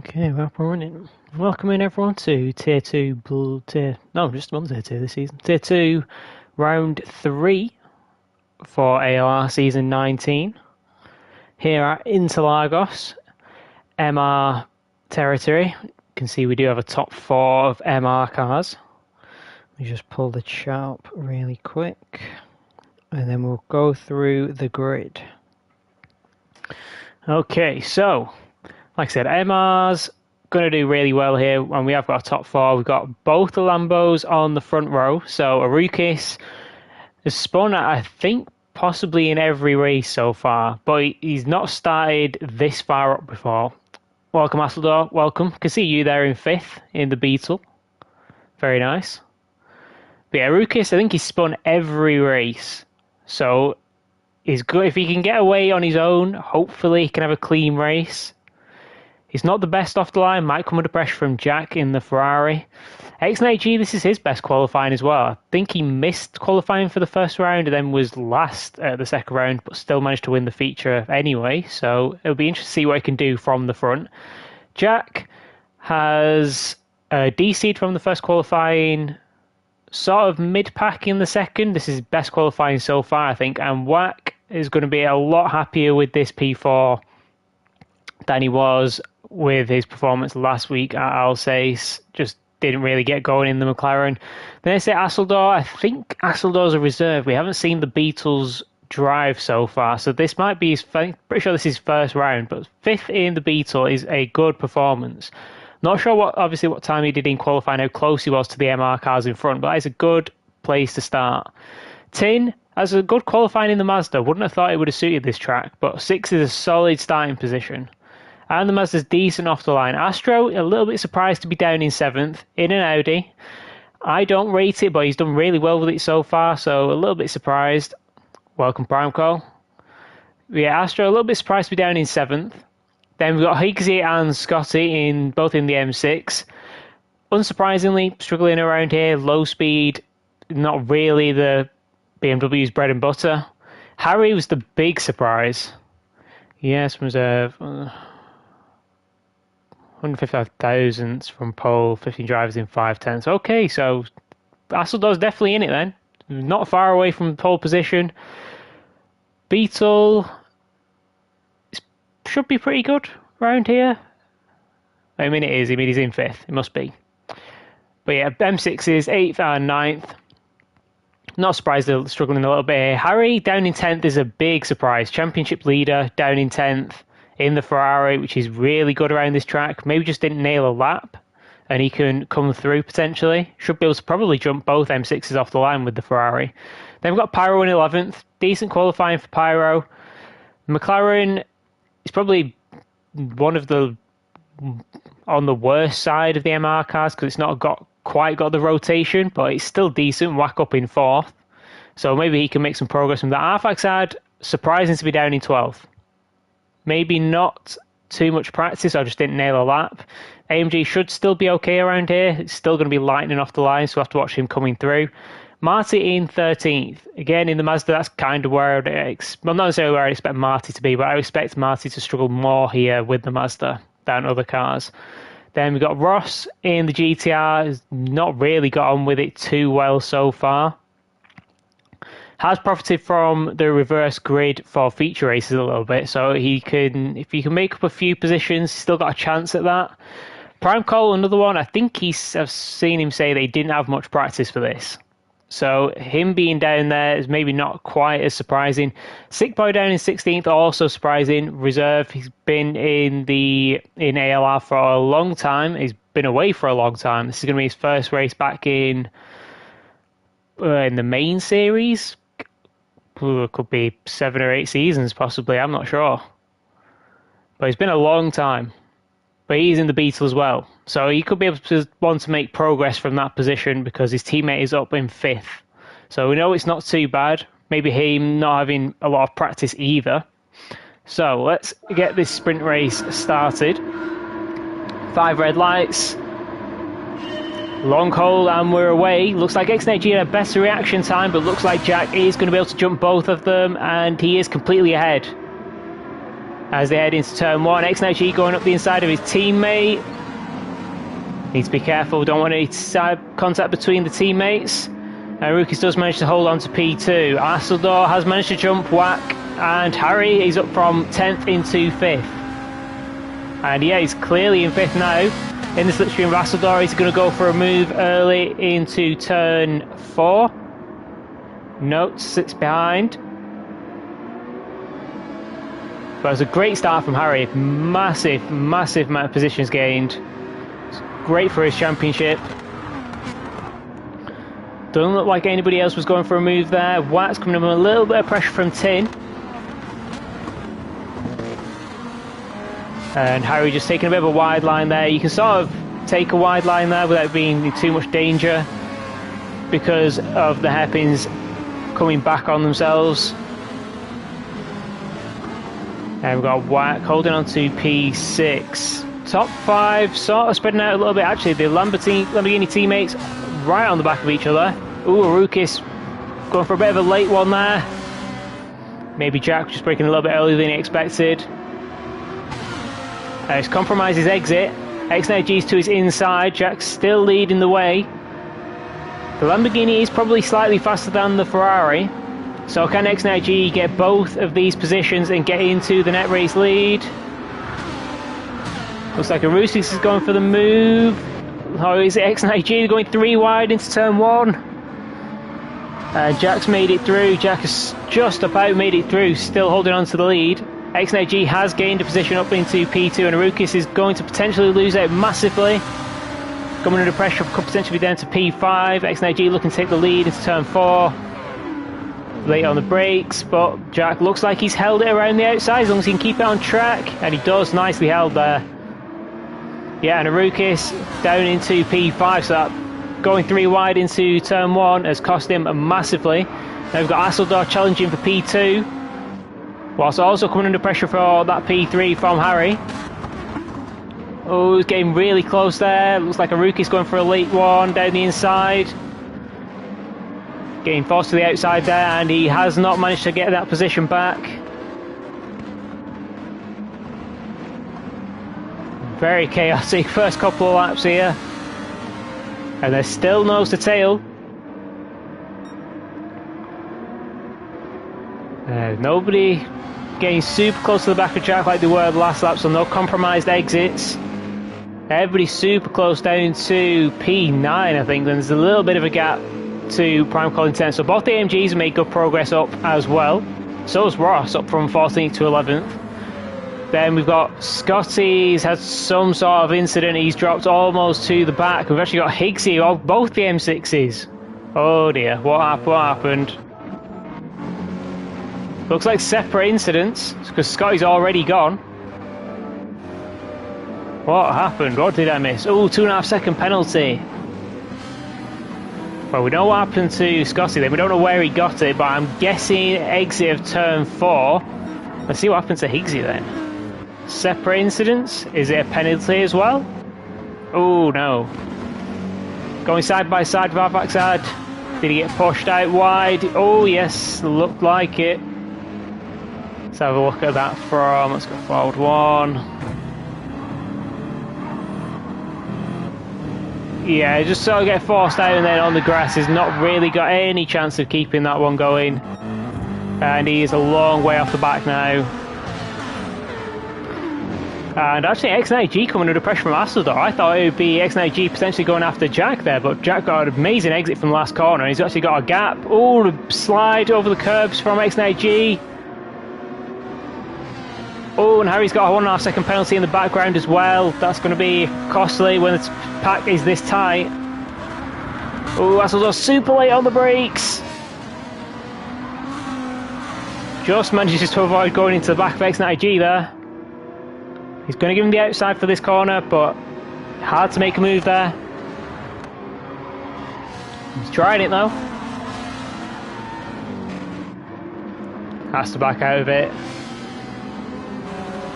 Okay, we're up and running. Welcome in everyone to Tier 2, just one Tier 2 this season. Tier 2, Round 3 for ALR Season 19. Here at Interlagos, MR territory. You can see we do have a top 4 of MR cars. We just pull the chart up really quick, and then we'll go through the grid. Okay, so like I said, MR's going to do really well here, and we have got a top 4. We've got both the Lambos on the front row. So Arukis has spun, I think, possibly in every race so far, but he's not started this far up before. Welcome, Asseldor. Welcome. Can see you there in 5th in the Beetle. Very nice. But yeah, Arukis, I think he's spun every race. So he's good. If he can get away on his own, hopefully he can have a clean race. He's not the best off the line, might come under pressure from Jack in the Ferrari. X9G, this is his best qualifying as well. I think he missed qualifying for the first round and then was last at the second round, but still managed to win the feature anyway. So it'll be interesting to see what he can do from the front. Jack has DC'd from the first qualifying, sort of mid-pack in the second. This is his best qualifying so far, I think. And Wack is going to be a lot happier with this P4 than he was with his performance last week at Alsace. Just didn't really get going in the McLaren. Then I say Asseldor. I think Asseldor's a reserve. We haven't seen the Beetles drive so far, so this might be his. Pretty sure this is his first round, but 5th in the Beetle is a good performance. Not sure what time he did in qualifying, how close he was to the MR cars in front, but it's a good place to start. Tin has a good qualifying in the Mazda. Wouldn't have thought it would have suited this track, but 6th is a solid starting position. And the Mazda's decent off the line. Astro, a little bit surprised to be down in 7th in an Audi. I don't rate it, but he's done really well with it so far, so a little bit surprised. Welcome, Primecall. Yeah, Astro, a little bit surprised to be down in 7th. Then we've got Higgsy and Scotty both in the M6. Unsurprisingly, struggling around here. Low speed, not really the BMW's bread and butter. Harry was the big surprise. Yes, reserve. 155,000 from pole, 15 drivers in 5/10. Okay, so Asseldor's definitely in it then. Not far away from pole position. Beetle should be pretty good around here. I mean, it is. I mean, he's in 5th. It must be. But yeah, M6 is 8th and 9th. Not surprised they're struggling a little bit here. Harry down in 10th is a big surprise. Championship leader down in 10th. In the Ferrari, which is really good around this track. Maybe just didn't nail a lap, and he can come through potentially. Should be able to probably jump both M6s off the line with the Ferrari. Then we've got Pyro in 11th. Decent qualifying for Pyro. McLaren is probably one of the on the worst side of the MR cars because it's not quite got the rotation, but it's still decent. Whack up in 4th. So maybe he can make some progress from that. Arfax side, surprising to be down in 12th. Maybe not too much practice, I just didn't nail a lap. AMG should still be okay around here. It's still going to be lightning off the line, so we'll have to watch him coming through. Marty in 13th. Again, in the Mazda, that's kind of where not necessarily where I expect Marty to be, but I expect Marty to struggle more here with the Mazda than other cars. Then we've got Ross in the GTR. Has not really got on with it too well so far. Has profited from the reverse grid for feature races a little bit, so if he can make up a few positions, he's still got a chance at that. Prime Cole, another one. I think I've seen him say they didn't have much practice for this, so him being down there is maybe not quite as surprising. Sick Boy down in 16th, also surprising. Reserve, he's been in ALR for a long time. He's been away for a long time. This is going to be his first race back in the main series. It could be 7 or 8 seasons, possibly. I'm not sure. But it's been a long time. But he's in the Beetle as well. So he could be able to want to make progress from that position because his teammate is up in 5th. So we know it's not too bad. Maybe him not having a lot of practice either. So let's get this sprint race started. 5 red lights. Long hole and we're away. Looks like X9G had a better reaction time, but looks like Jack is going to be able to jump both of them, and he is completely ahead. as they head into turn 1. X-G going up the inside of his teammate. Needs to be careful, don't want any side contact between the teammates. Rukis does manage to hold on to P2. Asseldor has managed to jump whack, and Harry is up from 10th into 5th. And yeah, he's clearly in 5th now. In the slipstream of Asseldor, he's going to go for a move early into turn 4. No, sits behind. But it was a great start from Harry. Massive amount of positions gained. It's great for his championship. Doesn't look like anybody else was going for a move there. Watt's coming in with a little bit of pressure from Tin. And Harry just taking a bit of a wide line there. You can sort of take a wide line there without being in too much danger because of the hairpins coming back on themselves. And we've got Watt holding on to P6. Top 5 sort of spreading out a little bit. Actually, the Lamborghini teammates right on the back of each other. Ooh, Rukis going for a bit of a late one there. Maybe Jack just breaking a little bit earlier than he expected. He's compromised his exit. X-G's to his inside. Jack's still leading the way. The Lamborghini is probably slightly faster than the Ferrari. So can X-G get both of these positions and get into the net race lead? Looks like Arusix is going for the move. Oh, is it X-G going 3 wide into turn 1? Jack's made it through. Jack has just about made it through, still holding on to the lead. X-G has gained a position up into P2, and Arukis is going to potentially lose out massively. Coming under pressure, could potentially be down to P5. X-G looking to take the lead into turn 4. Late on the brakes, but Jack looks like he's held it around the outside as long as he can keep it on track, and he does. Nicely held there. Yeah, and Arukis down into P5, so that going 3 wide into turn 1 has cost him massively. Now we've got Asseldor challenging for P2, whilst also coming under pressure for that P3 from Harry. Oh, he's getting really close there. Looks like Arukis going for a late one down the inside. Getting forced to the outside there, and he has not managed to get that position back. Very chaotic first couple of laps here. And there's still nose to tail. Nobody getting super close to the back of Jack like they were the last lap, so no compromised exits. Everybody's super close down to P9, I think. Then there's a little bit of a gap to Prime Calling 10. So both the AMGs have made good progress up as well. So has Ross, up from 14th to 11th. Then we've got Scotty's had some sort of incident. He's dropped almost to the back. We've actually got Higgsy, both the M6s. Oh dear, what happened? Looks like separate incidents, because Scotty's already gone. What happened? What did I miss? Oh, 2.5 second penalty. Well, we know what happened to Scotty then. We don't know where he got it, but I'm guessing exit of turn 4. Let's see what happened to Higgsy then. Separate incidents? Is it a penalty as well? Oh no. Going side by side with Avaxad. Did he get pushed out wide? Oh yes, looked like it. Let's have a look at that from, let's go forward 1. Yeah, just sort of get forced out and then on the grass. He's not really got any chance of keeping that one going. And he is a long way off the back now. And actually X9G coming under pressure from Asseldor. I thought it would be X9G potentially going after Jack there, but Jack got an amazing exit from the last corner. He's actually got a gap. Oh, the slide over the curbs from X9G. Oh, and Harry's got a 1.5 second penalty in the background as well. That's going to be costly when the pack is this tight. Oh, Asseldor super late on the brakes. Just manages to avoid going into the back of X9G there. He's going to give him the outside for this corner, but hard to make a move there. He's trying it though. Has to back out of it.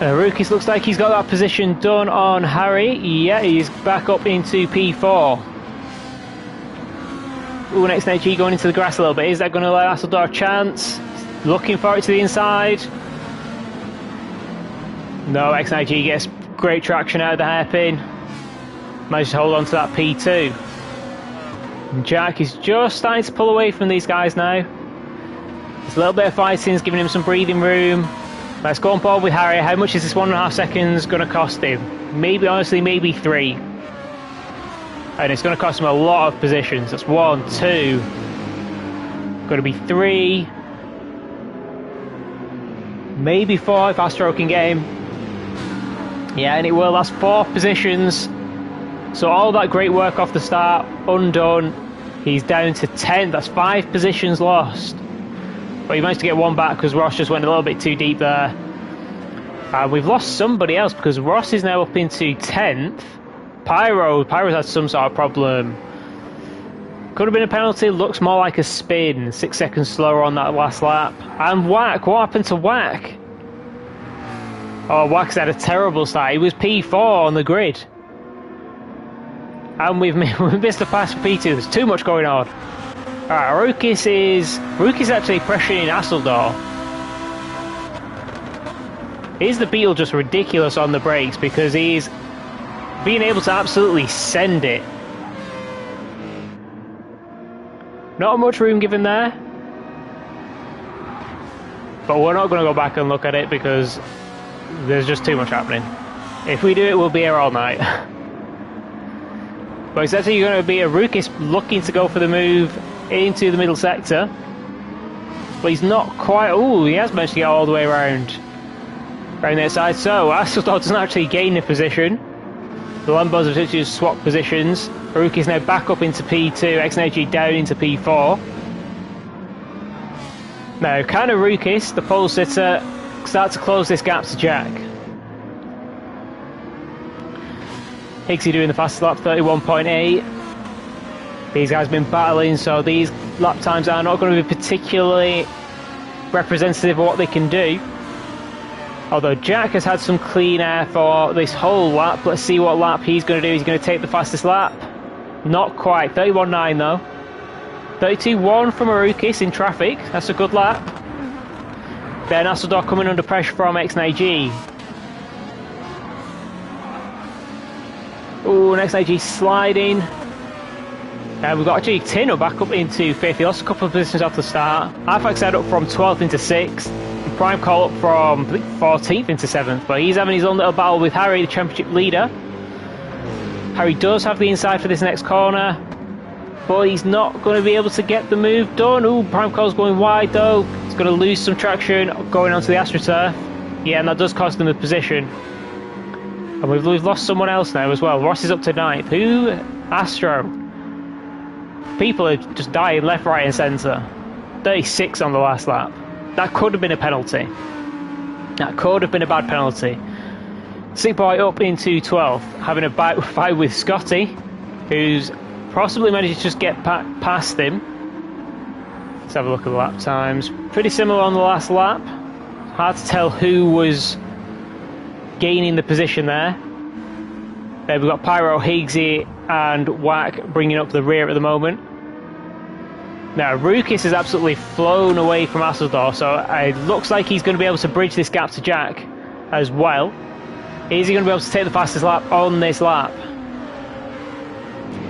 Rukis looks like he's got that position done on Harry. Yeah, he's back up into P4. Ooh, next G going into the grass a little bit. Is that going to allow Asseldor a chance? Looking for it to the inside. No, XIG gets great traction out of the hairpin. Managed to hold on to that P2. And Jack is just starting to pull away from these guys now. There's a little bit of fighting, is giving him some breathing room. Let's go on board with Harry. How much is this 1.5 seconds going to cost him? Maybe, honestly, maybe 3. And it's going to cost him a lot of positions. That's 1, 2. Going to be 3. Maybe 4 if Astro can get him. Yeah, and it will. That's 4 positions. So all that great work off the start, undone. He's down to 10. That's 5 positions lost. But he managed to get 1 back because Ross just went a little bit too deep there. And we've lost somebody else because Ross is now up into 10th. Pyro's had some sort of problem. Could have been a penalty. Looks more like a spin. 6 seconds slower on that last lap. And Whack. What happened to Whack? Oh, Whack's had a terrible start. He was P4 on the grid. And we've missed the pass for P2. There's too much going on. Alright, Rukis actually pressuring Asseldor. Is the Beetle just ridiculous on the brakes because he's being able to absolutely send it. Not much room given there. But we're not going to go back and look at it because there's just too much happening. If we do it, we'll be here all night. But it's actually going to be a Rukis looking to go for the move into the middle sector. But he's not quite... Oh, he has managed to get all the way around the side. So Asseldor doesn't actually gain the position. The Lambos have actually just swapped positions. Rukis now back up into P2, XNAG down into P4. Now, can a Rukis, the pole sitter, start to close this gap to Jack? Higgsy doing the fastest lap, 31.8. These guys have been battling, so these lap times are not going to be particularly representative of what they can do. Although Jack has had some clean air for this whole lap. Let's see what lap he's going to do. He's going to take the fastest lap. Not quite. 31.9 though. 32.1 from Arukis in traffic. That's a good lap. Then Asseldor coming under pressure from XNAG. Ooh, and XNAG sliding. And we've got actually Tino back up into 5th. He lost a couple of positions off the start. Arfax head up from 12th into 6th. Prime call up from, I think, 14th into 7th. But he's having his own little battle with Harry, the championship leader. Harry does have the inside for this next corner. But he's not going to be able to get the move done. Ooh, Prime call's going wide though. He's going to lose some traction going onto the AstroTurf. Yeah, and that does cost him the position. And we've lost someone else now as well. Ross is up to 9th. Who? Astro. People are just dying left, right and centre. 36 on the last lap. That could have been a penalty. That could have been a bad penalty. Sick Boy up into 12th, having a fight with Scotty, who's possibly managed to just get past him. Let's have a look at the lap times. Pretty similar on the last lap. Hard to tell who was gaining the position there. We've got Pyro, Higgsy and Whack bringing up the rear at the moment. Now, Rukis has absolutely flown away from Asseldor, so it looks like he's going to be able to bridge this gap to Jack as well. Is he going to be able to take the fastest lap on this lap?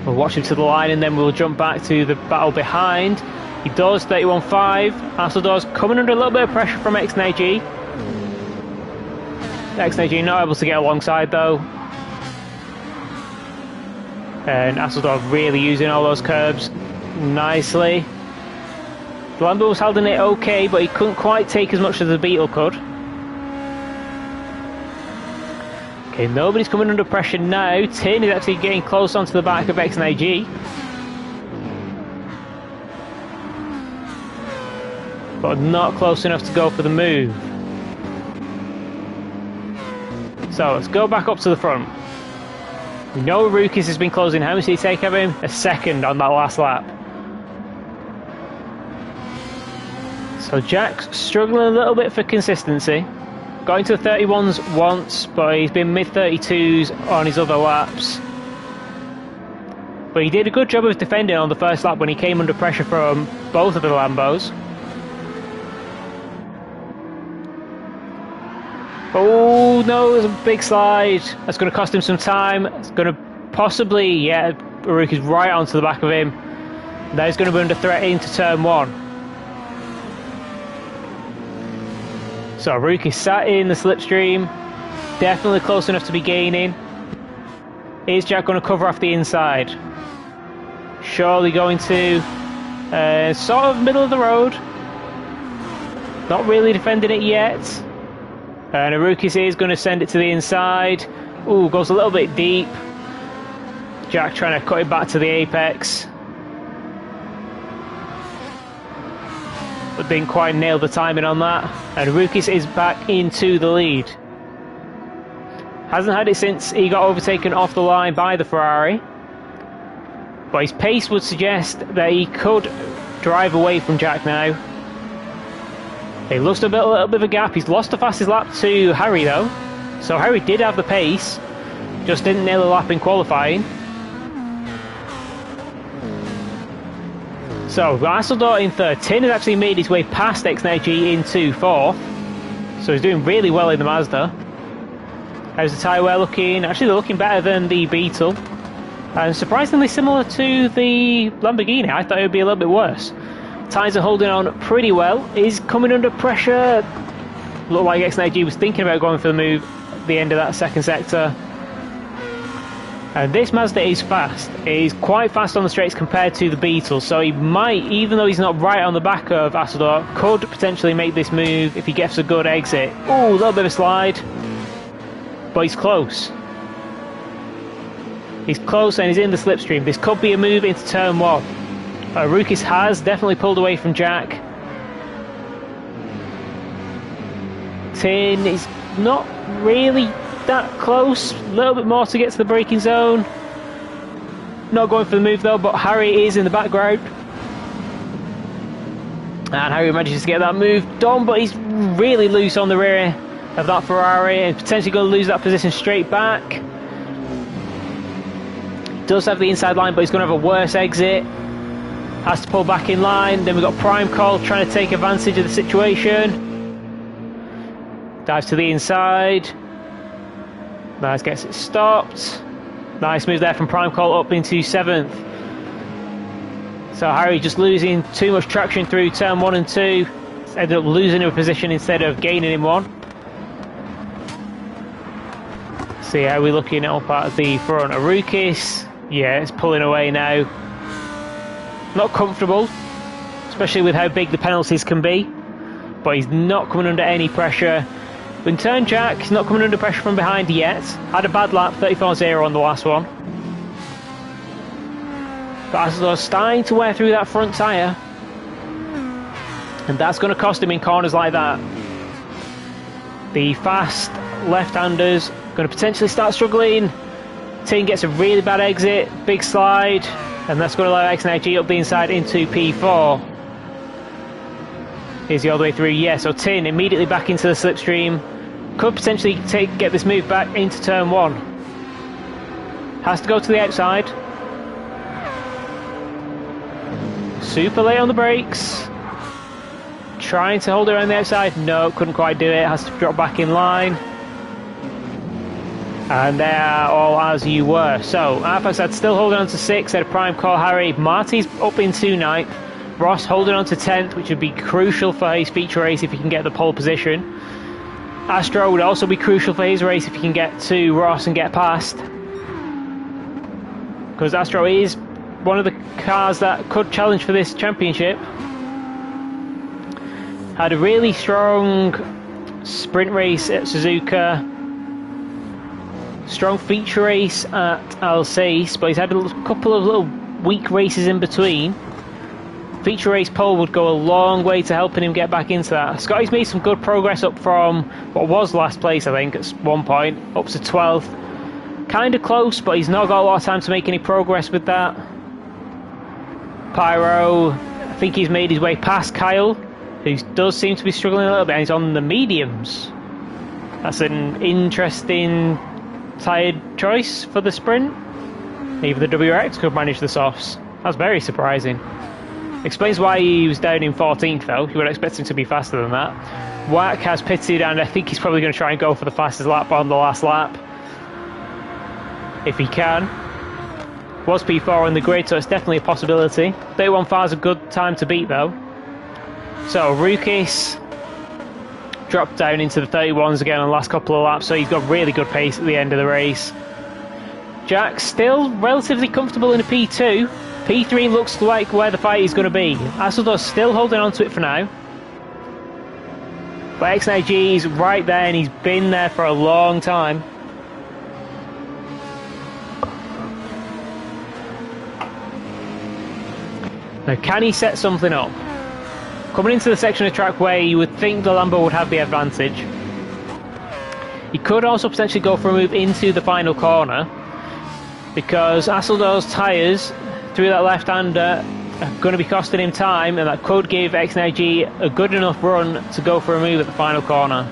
We'll watch him to the line and then we'll jump back to the battle behind. He does, 31.5. Asseldor's coming under a little bit of pressure from XNAG. XNAG not able to get alongside though. And Asseldor really using all those curbs nicely. The Lambo was holding it okay, but he couldn't quite take as much as the Beetle could. Okay, nobody's coming under pressure now. Tin is actually getting close onto the back of XNAG. But not close enough to go for the move. So let's go back up to the front. We know Rukis has been closing. How much did he take of him? A second on that last lap. So Jack's struggling a little bit for consistency. Got into the 31s once, but he's been mid-32s on his other laps. But he did a good job of defending on the first lap when he came under pressure from both of the Lambos. Oh no, there's a big slide. That's going to cost him some time. It's going to possibly, yeah, Haruki's right onto the back of him. Now he's going to be under threat into turn 1. So Haruki sat in the slipstream. Definitely close enough to be gaining. Is Jack going to cover off the inside? Surely going to sort of middle of the road. Not really defending it yet. And Haruki is going to send it to the inside. Ooh, goes a little bit deep. Jack trying to cut it back to the apex. But didn't quite nail the timing on that. And Haruki is back into the lead. Hasn't had it since he got overtaken off the line by the Ferrari. But his pace would suggest that he could drive away from Jack now. He lost a little bit of a gap. He's lost the fastest lap to Harry though. So Harry did have the pace, just didn't nail the lap in qualifying. So Hasseldahl in third. Tin has actually made his way past X90G into fourth. So he's doing really well in the Mazda. How's the tyre wear looking? Actually they're looking better than the Beetle. And surprisingly similar to the Lamborghini. I thought it would be a little bit worse. Tyres are holding on pretty well. Is coming under pressure. Looked like X90G was thinking about going for the move at the end of that second sector. And this Mazda is fast. He's quite fast on the straights compared to the Beetle. So he might, even though he's not right on the back of Hasseldahl, could potentially make this move if he gets a good exit. Oh, a little bit of a slide. But he's close. He's close and he's in the slipstream. This could be a move into turn 1. Rukis has definitely pulled away from Jack. Tin is not really that close. A little bit more to get to the braking zone. Not going for the move though, but Harry is in the background. And Harry manages to get that move done, but he's really loose on the rear of that Ferrari and potentially going to lose that position straight back. Does have the inside line, but he's going to have a worse exit. Has to pull back in line. Then we've got Prime Call trying to take advantage of the situation. Dives to the inside. Nice, gets it stopped. Nice move there from Prime Call up into 7th. So Harry just losing too much traction through turn 1 and 2. Ended up losing a position instead of gaining in one. See how we're looking up at the front. Arukis, yeah, it's pulling away now. Not comfortable, especially with how big the penalties can be, but he's not coming under any pressure. In turn Jack, he's not coming under pressure from behind yet. Had a bad lap, 34.0 on the last one. But as they're starting to wear through that front tyre, and that's going to cost him in corners like that. The fast left-handers going to potentially start struggling. Tin gets a really bad exit, big slide, and that's going to allow X90G up the inside into P4. Is he all the way through? Yeah, so Tin immediately back into the slipstream. Could potentially get this move back into turn 1. Has to go to the outside. Super late on the brakes. Trying to hold it around the outside. No, couldn't quite do it. Has to drop back in line. And they are all as you were. So, Arfaxad still holding on to 6th at a Prime Call Harry. Marty's up into 9th. Ross holding on to 10th, which would be crucial for his feature race if he can get the pole position. Astro would also be crucial for his race if he can get to Ross and get past. Because Astro is one of the cars that could challenge for this championship. Had a really strong sprint race at Suzuka. Strong feature race at Alsace, but he's had a couple of little weak races in between. Feature race pole would go a long way to helping him get back into that. Scotty's made some good progress up from what was last place, I think, at one point, up to 12th. Kind of close, but he's not got a lot of time to make any progress with that. Pyro, I think he's made his way past Kyle, who does seem to be struggling a little bit, and he's on the mediums. That's an interesting tired choice for the sprint. Even the WRX could manage the softs. That's very surprising. Explains why he was down in 14th though. You would expect him to be faster than that. Wack has pitted, and I think he's probably going to try and go for the fastest lap on the last lap. If he can. Was P4 on the grid, so it's definitely a possibility. 31.5 is a good time to beat, though. So, Rukis dropped down into the 31s again on the last couple of laps, so he's got really good pace at the end of the race. Jack still relatively comfortable in a P2. P3 looks like where the fight is going to be. Asseldor's still holding on to it for now. But X9G is right there, and he's been there for a long time. Now, can he set something up? Coming into the section of track where you would think the Lambo would have the advantage. He could also potentially go for a move into the final corner, because Asseldor's tyres through that left-hander are going to be costing him time, and that could give X9G a good enough run to go for a move at the final corner.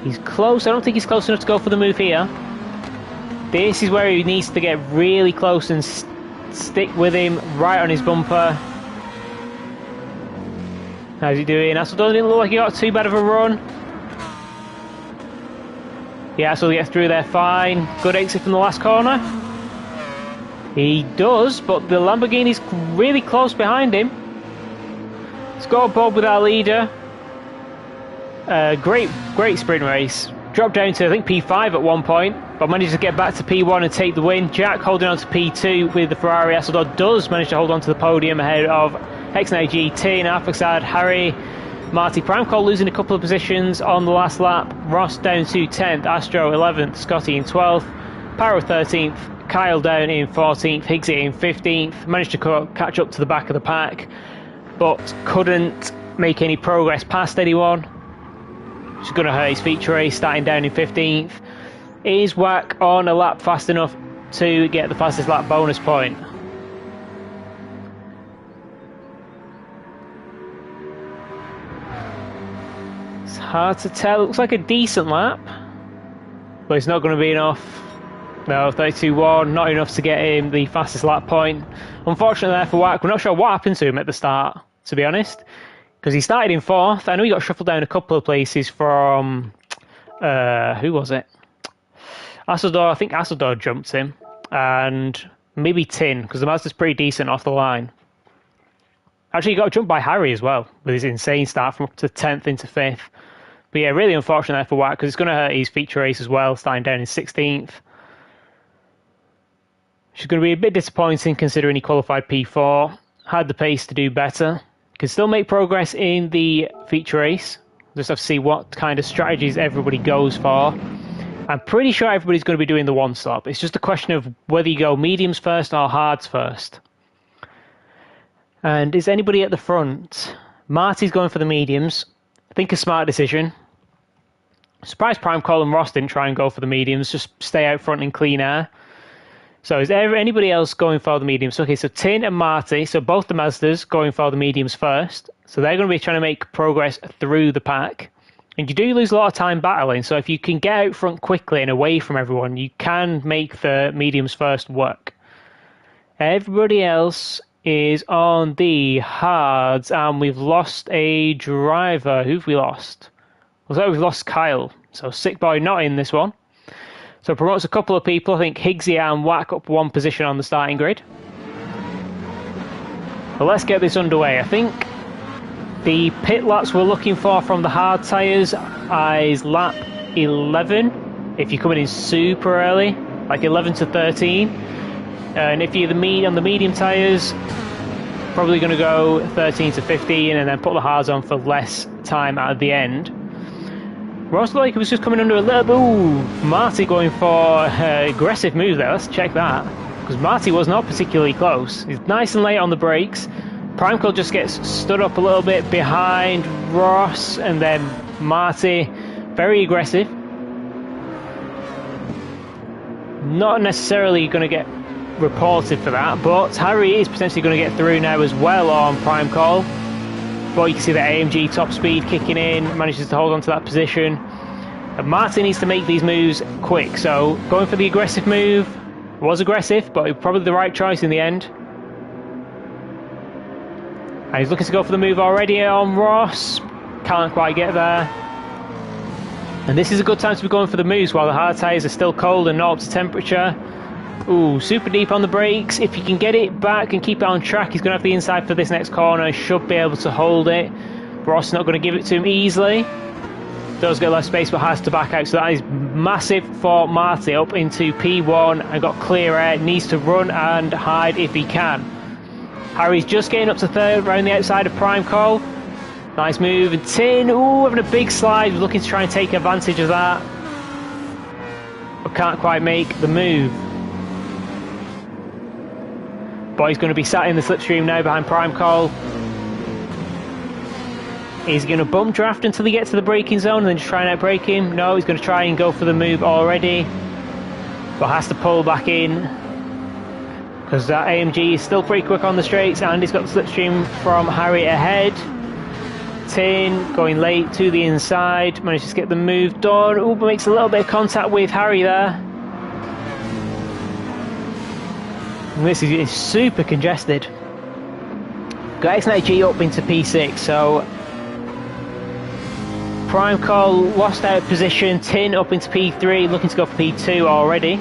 He's close. I don't think he's close enough to go for the move here. This is where he needs to get really close and stick with him right on his bumper. How's he doing? Asseldor didn't look like he got too bad of a run. Yeah, so he gets through there fine. Good exit from the last corner. He does, but the Lamborghini's really close behind him. Scoreboard with our leader. Great sprint race. Dropped down to, I think, P5 at one point, but managed to get back to P1 and take the win. Jack holding on to P2 with the Ferrari. Asseldor does manage to hold on to the podium ahead of X9G, Tin, Alfaxad, Harry, Marty. Primecall losing a couple of positions on the last lap. Ross down to 10th, Astro 11th, Scotty in 12th, Paro 13th, Kyle down in 14th, Higgsy in 15th. Managed to catch up to the back of the pack, but couldn't make any progress past anyone. Which is going to hurt his feature race, starting down in 15th. Is Wack on a lap fast enough to get the fastest lap bonus point? It's hard to tell. It looks like a decent lap, but it's not going to be enough. No, 32.1, not enough to get him the fastest lap point. Unfortunately there for Wack, we're not sure what happened to him at the start, to be honest. Because he started in 4th. I know he got shuffled down a couple of places from... who was it? Asseldor. I think Asseldor jumped him. And maybe Tin, because the Mazda's pretty decent off the line. Actually, he got jumped by Harry as well, with his insane start from up to 10th into 5th. But yeah, really unfortunate there for Watt, because it's going to hurt his feature race as well, starting down in 16th. Which is going to be a bit disappointing, considering he qualified P4. Had the pace to do better. Can still make progress in the feature race. Just have to see what kind of strategies everybody goes for. I'm pretty sure everybody's going to be doing the one stop. It's just a question of whether you go mediums first or hards first. And is anybody at the front? Marty's going for the mediums. I think a smart decision. Surprised Primecall and Ross didn't try and go for the mediums. Just stay out front in clean air. So is there anybody else going for the mediums? Okay, so Tin and Marty, so both the Mazdas going for the mediums first. So they're going to be trying to make progress through the pack. And you do lose a lot of time battling, so if you can get out front quickly and away from everyone, you can make the mediums first work. Everybody else is on the hards, and we've lost a driver. Who've we lost? Looks like we've lost Kyle. So Sick Boy not in this one. So promotes a couple of people. I think Higgsy and Wack up one position on the starting grid. But let's get this underway. I think the pit laps we're looking for from the hard tyres is lap 11. If you're coming in super early, like 11 to 13. And if you're on the medium tyres, probably going to go 13 to 15 and then put the hards on for less time at the end. Ross like was just coming under a little bit. Ooh, Marty going for aggressive move there. Let's check that. Because Marty was not particularly close. He's nice and late on the brakes. Primecall just gets stood up a little bit behind Ross, and then Marty, very aggressive. Not necessarily going to get reported for that, but Harry is potentially going to get through now as well on Primecall. But you can see the AMG top speed kicking in, manages to hold on to that position. And Martin needs to make these moves quick, so going for the aggressive move was aggressive, but probably the right choice in the end. And he's looking to go for the move already on Ross. Can't quite get there. And this is a good time to be going for the moves while the hard tyres are still cold and not up to temperature. Ooh, super deep on the brakes. If you can get it back and keep it on track, he's going to have the inside for this next corner. Should be able to hold it. Ross is not going to give it to him easily. Does get less space but has to back out. So that is massive for Marty up into P1 and got clear air. Needs to run and hide if he can. Harry's just getting up to third around the outside of Prime Call. Nice move. And Tin, ooh, having a big slide. Looking to try and take advantage of that. But can't quite make the move. But he's going to be sat in the slipstream now behind Prime Call. Is he going to bump draft until he gets to the braking zone and then just try and outbrake him? No, he's going to try and go for the move already. But has to pull back in. Because that AMG is still pretty quick on the straights and he's got the slipstream from Harry ahead. Tin going late to the inside. Manages to get the move done. Ooh, but makes a little bit of contact with Harry there. And this is super congested. Got X90G up into P6, so Prime Call lost out position. Tin up into P3, looking to go for P2 already.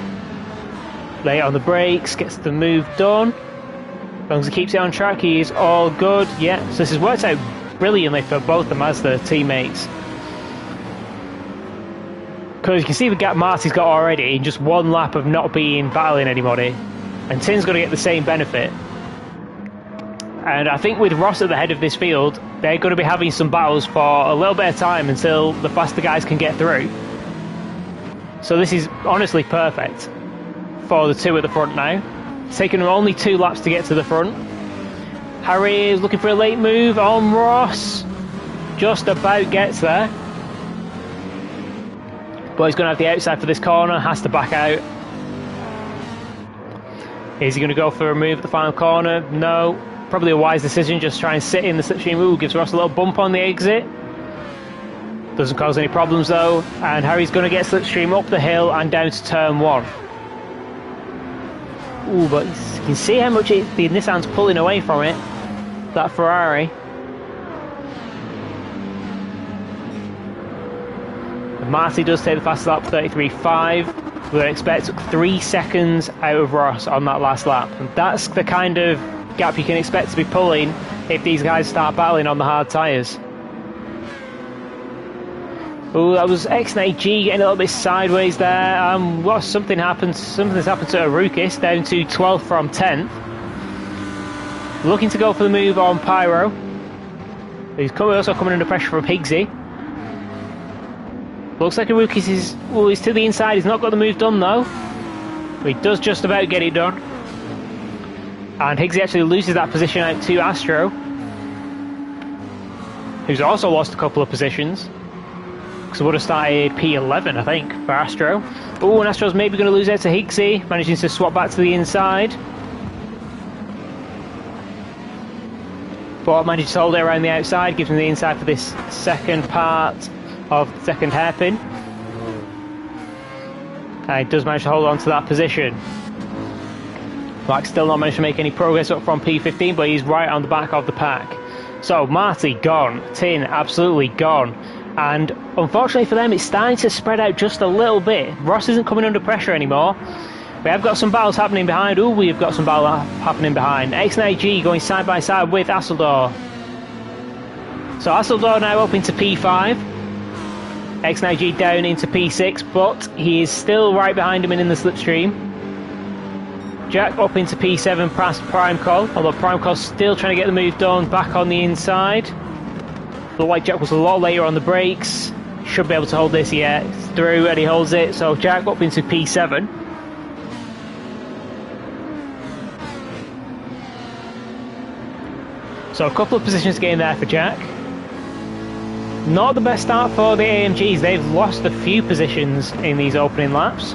Late on the brakes, gets the move done. As long as he keeps it on track, he is all good. Yeah, so this has worked out brilliantly for both the Mazda teammates. Because you can see the gap Marty's got already in just one lap of not being battling anybody. And Tin's going to get the same benefit. And I think with Ross at the head of this field, they're going to be having some battles for a little bit of time until the faster guys can get through. So this is honestly perfect for the two at the front now. It's taken them only 2 laps to get to the front. Harry is looking for a late move on Ross. Just about gets there. But he's going to have the outside for this corner, has to back out. Is he going to go for a move at the final corner? No. Probably a wise decision, just try and sit in the slipstream. Ooh, gives Ross a little bump on the exit. Doesn't cause any problems though. And Harry's going to get slipstream up the hill and down to turn 1. Ooh, but you can see how much the Nissan's pulling away from it. That Ferrari. And Marty does take the fastest lap, 33.5. We would expect 3 seconds out of Ross on that last lap. And that's the kind of gap you can expect to be pulling if these guys start battling on the hard tyres. Oh, that was X90G getting a little bit sideways there. Something's happened to Arukis, down to 12th from 10th. Looking to go for the move on Pyro. He's also coming under pressure from Higgsy. Looks like Arukis he's to the inside. He's not got the move done though. But he does just about get it done. And Higgsy actually loses that position out to Astro, who's also lost a couple of positions. Because it would have started P11, I think, for Astro. Oh, and Astro's maybe going to lose out to Higgsy, managing to swap back to the inside. But manages to hold it around the outside, gives him the inside for this second part of the second hairpin. And he does manage to hold on to that position. Black still not managed to make any progress up from P15, but he's right on the back of the pack. So Marty gone, Tin absolutely gone. And unfortunately for them, it's starting to spread out just a little bit. Ross isn't coming under pressure anymore. We have got some battles happening behind. Ooh, we've got some battle happening behind. X9G going side by side with Asseldor. So Asseldor now up into P5. X9G down into P6, but he is still right behind him and in the slipstream. Jack up into P7 past Prime Call, although Prime Call's still trying to get the move done back on the inside. Looked like Jack was a lot later on the brakes. Should be able to hold this, yeah. It's through and he holds it. So Jack up into P7. So a couple of positions gained there for Jack. Not the best start for the AMGs. They've lost a few positions in these opening laps.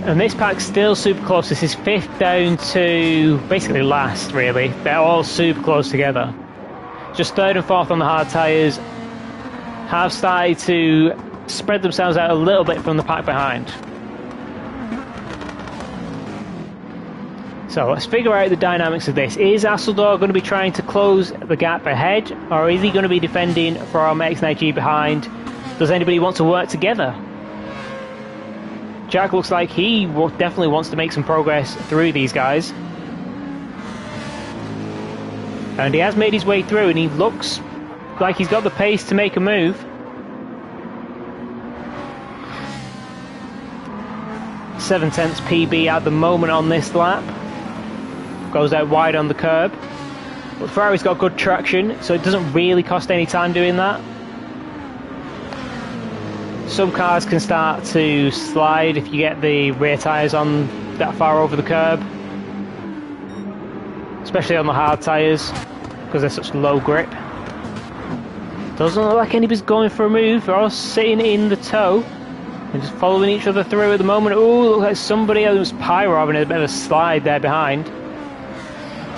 And this pack's still super close. This is 5th down to basically last, really. They're all super close together. Just 3rd and 4th on the hard tyres. Have started to spread themselves out a little bit from the pack behind. So let's figure out the dynamics of this. Is Asseldor going to be trying to close the gap ahead, or is he going to be defending from X9G behind? Does anybody want to work together? Jack looks like he definitely wants to make some progress through these guys. And he has made his way through, and he looks like he's got the pace to make a move. Seven-tenths PB at the moment on this lap. Goes out wide on the curb. But Ferrari's got good traction, so it doesn't really cost any time doing that. Some cars can start to slide if you get the rear tyres on that far over the curb. Especially on the hard tyres, because they're such low grip. Doesn't look like anybody's going for a move. They're all sitting in the tow and just following each other through at the moment. Oh, looks like somebody else, Pyro, having a bit of a slide there behind.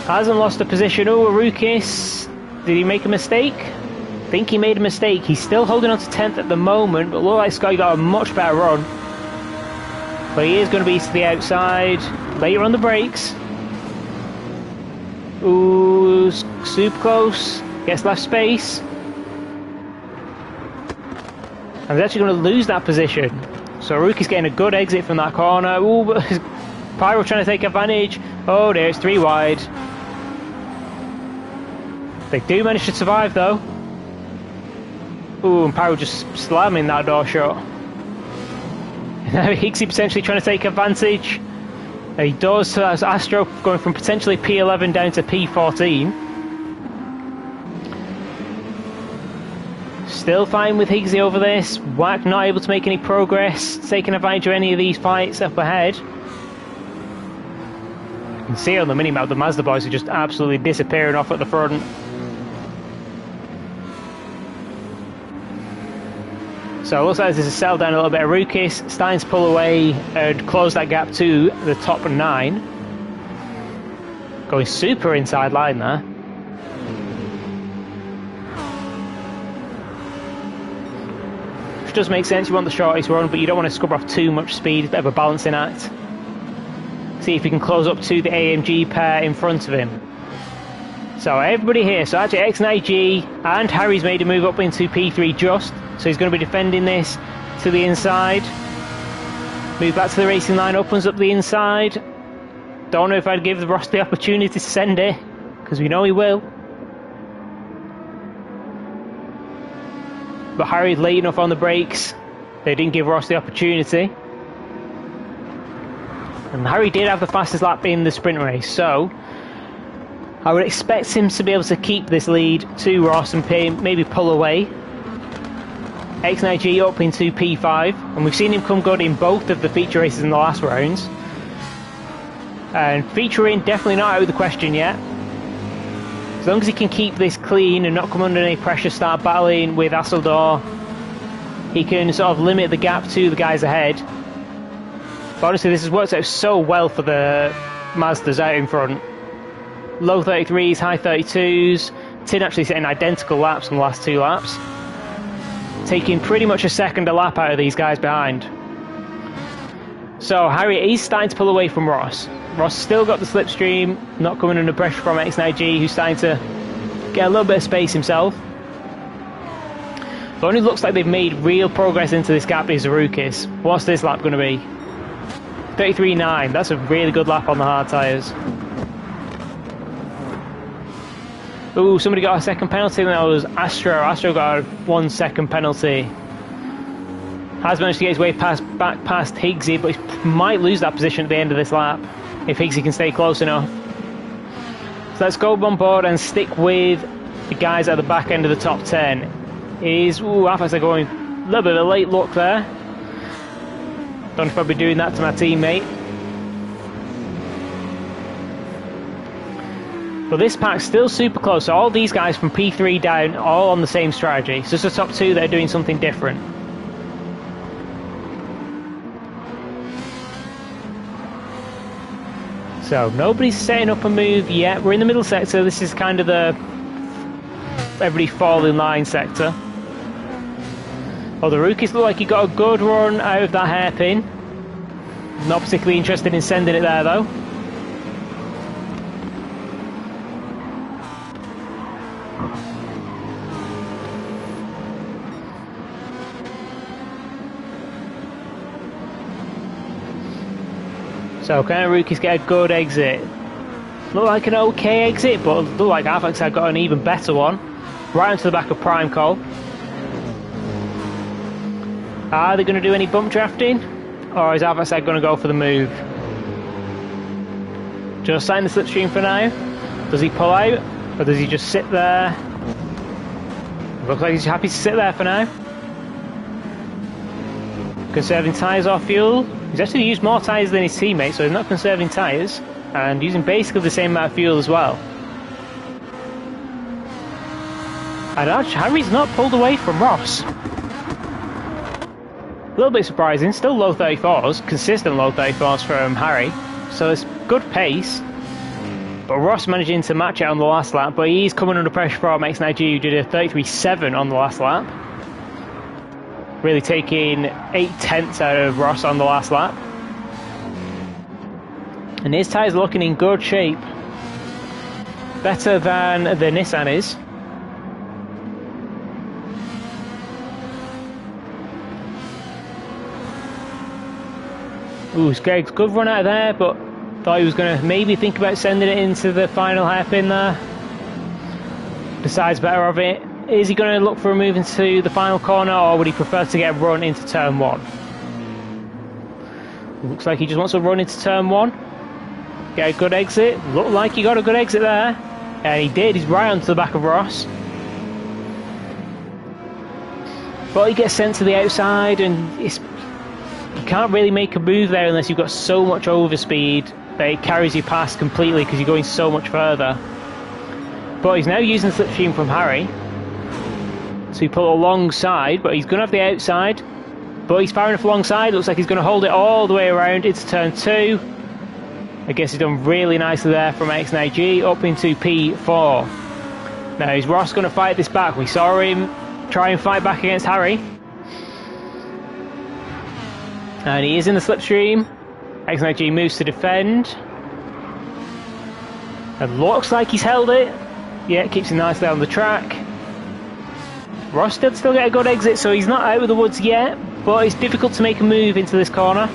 Hasn't lost a position. Oh, Arukis. Did he make a mistake? I think he made a mistake. He's still holding on to 10th at the moment, but looks like Scotty got a much better run. But he is going to be to the outside. Later on the brakes. Ooh, super close. Gets left space. And he's actually going to lose that position. So Aruki's getting a good exit from that corner. Ooh, Pyro trying to take advantage. Oh dear, it's 3 wide. They do manage to survive though. Ooh, and Pyro just slamming that door shut. Now Higgsy potentially trying to take advantage. He does, so that's Astro going from potentially P11 down to P14. Still fine with Higgsy over this. Wack not able to make any progress, taking advantage of any of these fights up ahead. You can see on the minimap the Mazda boys are just absolutely disappearing off at the front. So it looks like there's a settle down a little bit. Arukis starting to pull away and close that gap to the top 9. Going super inside line there. Which does make sense, you want the shortest run, but you don't want to scrub off too much speed. It's a bit of a balancing act. See if you can close up to the AMG pair in front of him. So everybody here, so actually X9G and Harry's made a move up into P3 just. So he's going to be defending this to the inside. Move back to the racing line, opens up the inside. Don't know if I'd give Ross the opportunity to send it, because we know he will. But Harry's late enough on the brakes. They didn't give Ross the opportunity. And Harry did have the fastest lap in the sprint race, so I would expect him to be able to keep this lead to Ross and maybe pull away. X9G up into P5, and we've seen him come good in both of the feature races in the last rounds. And featuring definitely not out of the question yet. As long as he can keep this clean and not come under any pressure, start battling with Asseldor, he can sort of limit the gap to the guys ahead. But honestly, this has worked out so well for the Mazdas out in front. Low 33s, high 32s. Tin actually setting identical laps in the last 2 laps. Taking pretty much a second a lap out of these guys behind. So Harry is starting to pull away from Ross. Ross still got the slipstream, not coming under pressure from X9G, who's starting to get a little bit of space himself. But only looks like they've made real progress into this gap is Arukis. What's this lap going to be? 33.9, that's a really good lap on the hard tyres. Ooh, somebody got a second penalty, and that was Astro. Astro got a 1 second penalty. Has managed to get his way back past Higgsy, but he might lose that position at the end of this lap if Higgsy can stay close enough. So let's go on board and stick with the guys at the back end of the top 10. Ooh, Alphas are going a little bit of a late look there. Don't know if I'll be doing that to my teammate. But this pack's still super close, so all these guys from P3 down, all on the same strategy. So it's the top 2 that are doing something different. So nobody's setting up a move yet. We're in the middle sector. This is kind of the everybody fall in line sector. Oh, the rookies look like he got a good run out of that hairpin. Not particularly interested in sending it there though. So can rookies get a good exit? Look like an okay exit, but look like Avax had got an even better one. Right onto the back of Prime Call. Are they going to do any bump drafting? Or is Avax going to go for the move? Just sign the slipstream for now. Does he pull out? Or does he just sit there? Looks like he's happy to sit there for now. Conserving tyres or fuel. He's actually used more tyres than his teammates, so he's not conserving tyres. And using basically the same amount of fuel as well. And actually, Harry's not pulled away from Ross. A little bit surprising. Still low 34s. Consistent low 34s from Harry. So it's good pace. But Ross managing to match it on the last lap. But he's coming under pressure from X9G, who did a 33.7 on the last lap. Really taking 8/10 out of Ross on the last lap. And his tyres looking in good shape. Better than the Nissan is. Ooh, Greg's good run out of there, but thought he was going to maybe think about sending it into the final hairpin there. Decides better of it. Is he going to look for a move into the final corner, or would he prefer to get a run into turn 1? Looks like he just wants to run into turn 1. Get a good exit. Looked like he got a good exit there. And he did. He's right onto the back of Ross. But he gets sent to the outside, and you can't really make a move there unless you've got so much overspeed that it carries you past completely because you're going so much further. But he's now using the slipstream from Harry. So he pulled alongside, but he's going to have the outside. But he's far enough alongside. Looks like he's going to hold it all the way around into turn 2. I guess he's done really nicely there from X9G up into P4. Now is Ross going to fight this back? We saw him try and fight back against Harry. And he is in the slipstream. X9G moves to defend. It looks like he's held it. Yeah, it keeps him nicely on the track. Ross did still get a good exit, so he's not out of the woods yet, but it's difficult to make a move into this corner.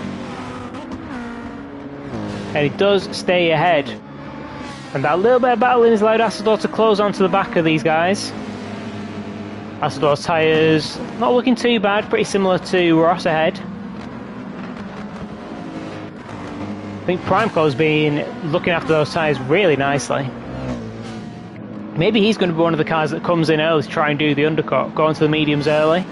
And he does stay ahead. And that little bit of battling has allowed Asador to close onto the back of these guys. Asador's tyres not looking too bad, pretty similar to Ross ahead. I think Primeco's been looking after those tyres really nicely. Maybe he's going to be one of the cars that comes in early to try and do the undercut, go onto the mediums early.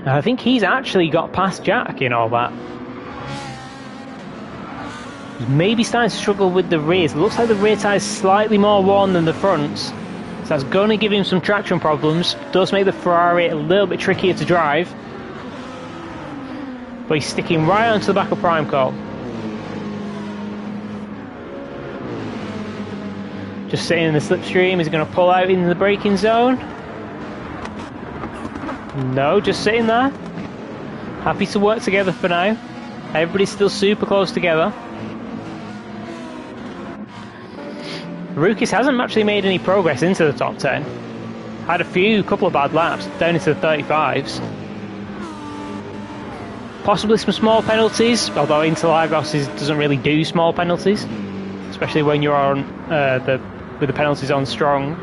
I think he's actually got past Jack in all that. He's maybe starting to struggle with the rears. It looks like the rear tyre is slightly more worn than the fronts. So that's going to give him some traction problems. Does make the Ferrari a little bit trickier to drive. But he's sticking right onto the back of Primeco. Just sitting in the slipstream. Is he going to pull out in the braking zone? No, just sitting there. Happy to work together for now. Everybody's still super close together. Rookies hasn't actually made any progress into the top 10. Had a couple of bad laps, down into the 35s. Possibly some small penalties, although Interlagos doesn't really do small penalties, especially when you're on with the penalties on strong.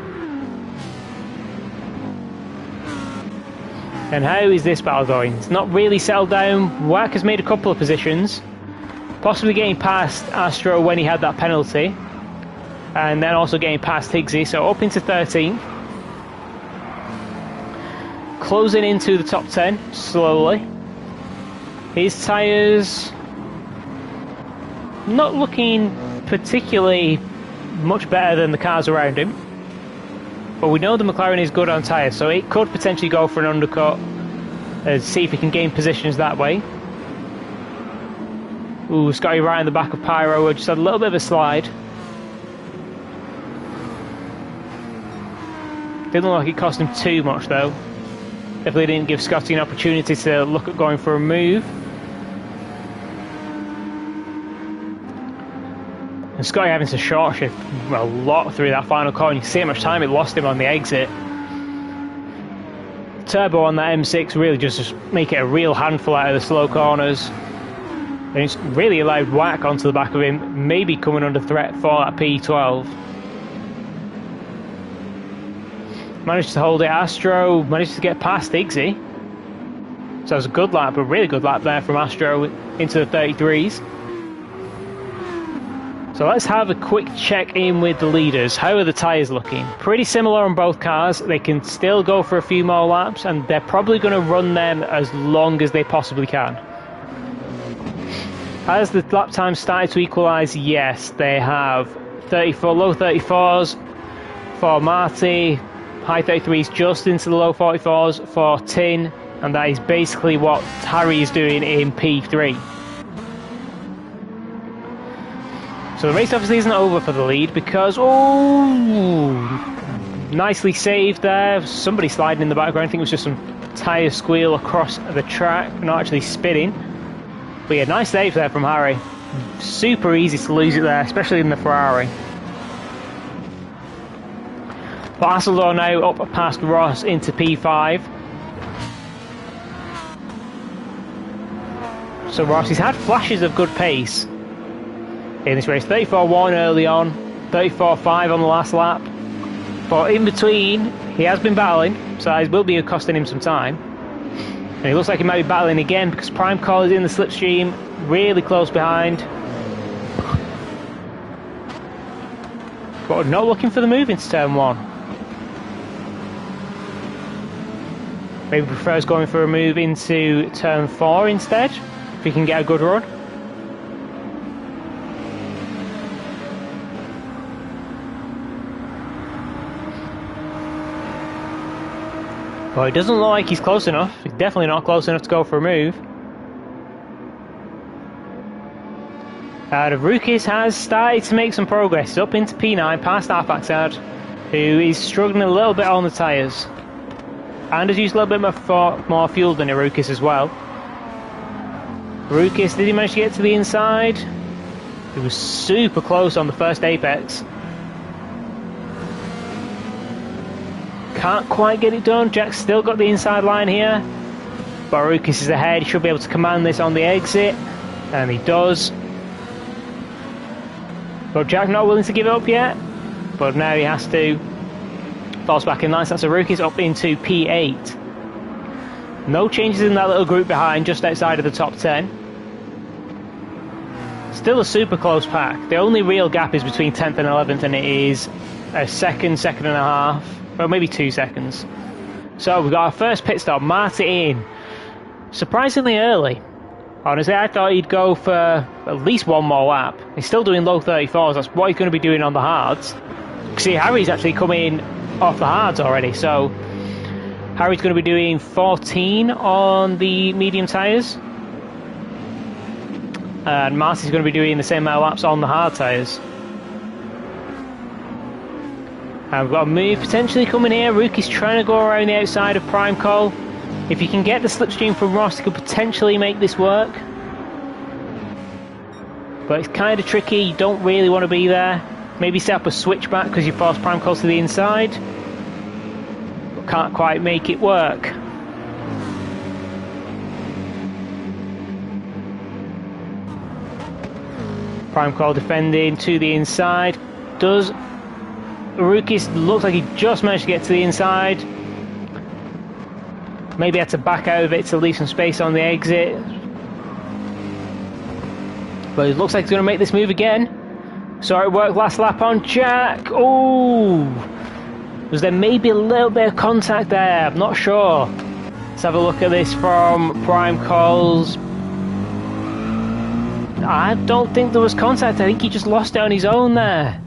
And how is this battle going? It's not really settled down. Wack has made a couple of positions, possibly getting past Astro when he had that penalty, and then also getting past Higgsy, so up into 13th. Closing into the top 10 slowly. His tyres not looking particularly much better than the cars around him. But we know the McLaren is good on tyres, so it could potentially go for an undercut and see if he can gain positions that way. Ooh, Scotty right in the back of Pyro, just had a little bit of a slide. Didn't look like it cost him too much though. Definitely didn't give Scotty an opportunity to look at going for a move. And Scotty having to short shift a lot through that final corner. You can see how much time it lost him on the exit. Turbo on that M6 really just make it a real handful out of the slow corners. And it's really allowed whack onto the back of him, maybe coming under threat for that P12. Managed to hold it. Astro managed to get past Iggsy. So it was a good lap, a really good lap there from Astro into the 33s. So let's have a quick check in with the leaders. How are the tyres looking? Pretty similar on both cars. They can still go for a few more laps, and they're probably going to run them as long as they possibly can. Has the lap time started to equalise? Yes, they have. 34, low 34s for Marty, high 33s just into the low 44s for Tin, and that is basically what Harry is doing in P3. So the race obviously isn't over for the lead because, oh, nicely saved there. Somebody sliding in the background. I think it was just some tyre squeal across the track, not actually spinning. But yeah, nice save there from Harry. Super easy to lose it there, especially in the Ferrari. But Hasselor now up past Ross into P5. So Ross, he's had flashes of good pace in this race. 34.1 early on, 34.5 on the last lap. But in between, he has been battling, so it will be costing him some time. And it looks like he might be battling again because Prime Call is in the slipstream, really close behind. But not looking for the move into turn 1. Maybe prefers going for a move into turn 4 instead, if he can get a good run. Well, it doesn't look like he's close enough. He's definitely not close enough to go for a move. Rukis has started to make some progress. He's up into P9, past Arfaxad, who is struggling a little bit on the tyres. And has used a little bit more fuel than Rukis as well. Rukis, did he manage to get to the inside? He was super close on the first apex. Can't quite get it done. Jack's still got the inside line here. But Rukis is ahead. He should be able to command this on the exit. And he does. But Jack not willing to give it up yet. But now he has to. Falls back in line. So that's a Rukis up into P8. No changes in that little group behind, just outside of the top 10. Still a super close pack. The only real gap is between 10th and 11th, and it is a second and a half. Well, maybe 2 seconds. So we've got our first pit stop. Marty in. Surprisingly early. Honestly, I thought he'd go for at least one more lap. He's still doing low 34s. That's what he's going to be doing on the hards. See, Harry's actually coming off the hards already. So Harry's going to be doing 14 on the medium tyres. And Marty's going to be doing the same amount of laps on the hard tyres. And we've got a move potentially coming here. Ruki's trying to go around the outside of Prime Call. If you can get the slipstream from Ross, he could potentially make this work. But it's kind of tricky. You don't really want to be there. Maybe set up a switchback because you force Prime Call to the inside. But can't quite make it work. Prime Call defending to the inside. Does Rukis looks like he just managed to get to the inside. Maybe had to back out of it to leave some space on the exit. But it looks like he's going to make this move again. So it worked last lap on Jack. Oh, was there maybe a little bit of contact there? I'm not sure. Let's have a look at this from Prime Calls. I don't think there was contact. I think he just lost it on his own there.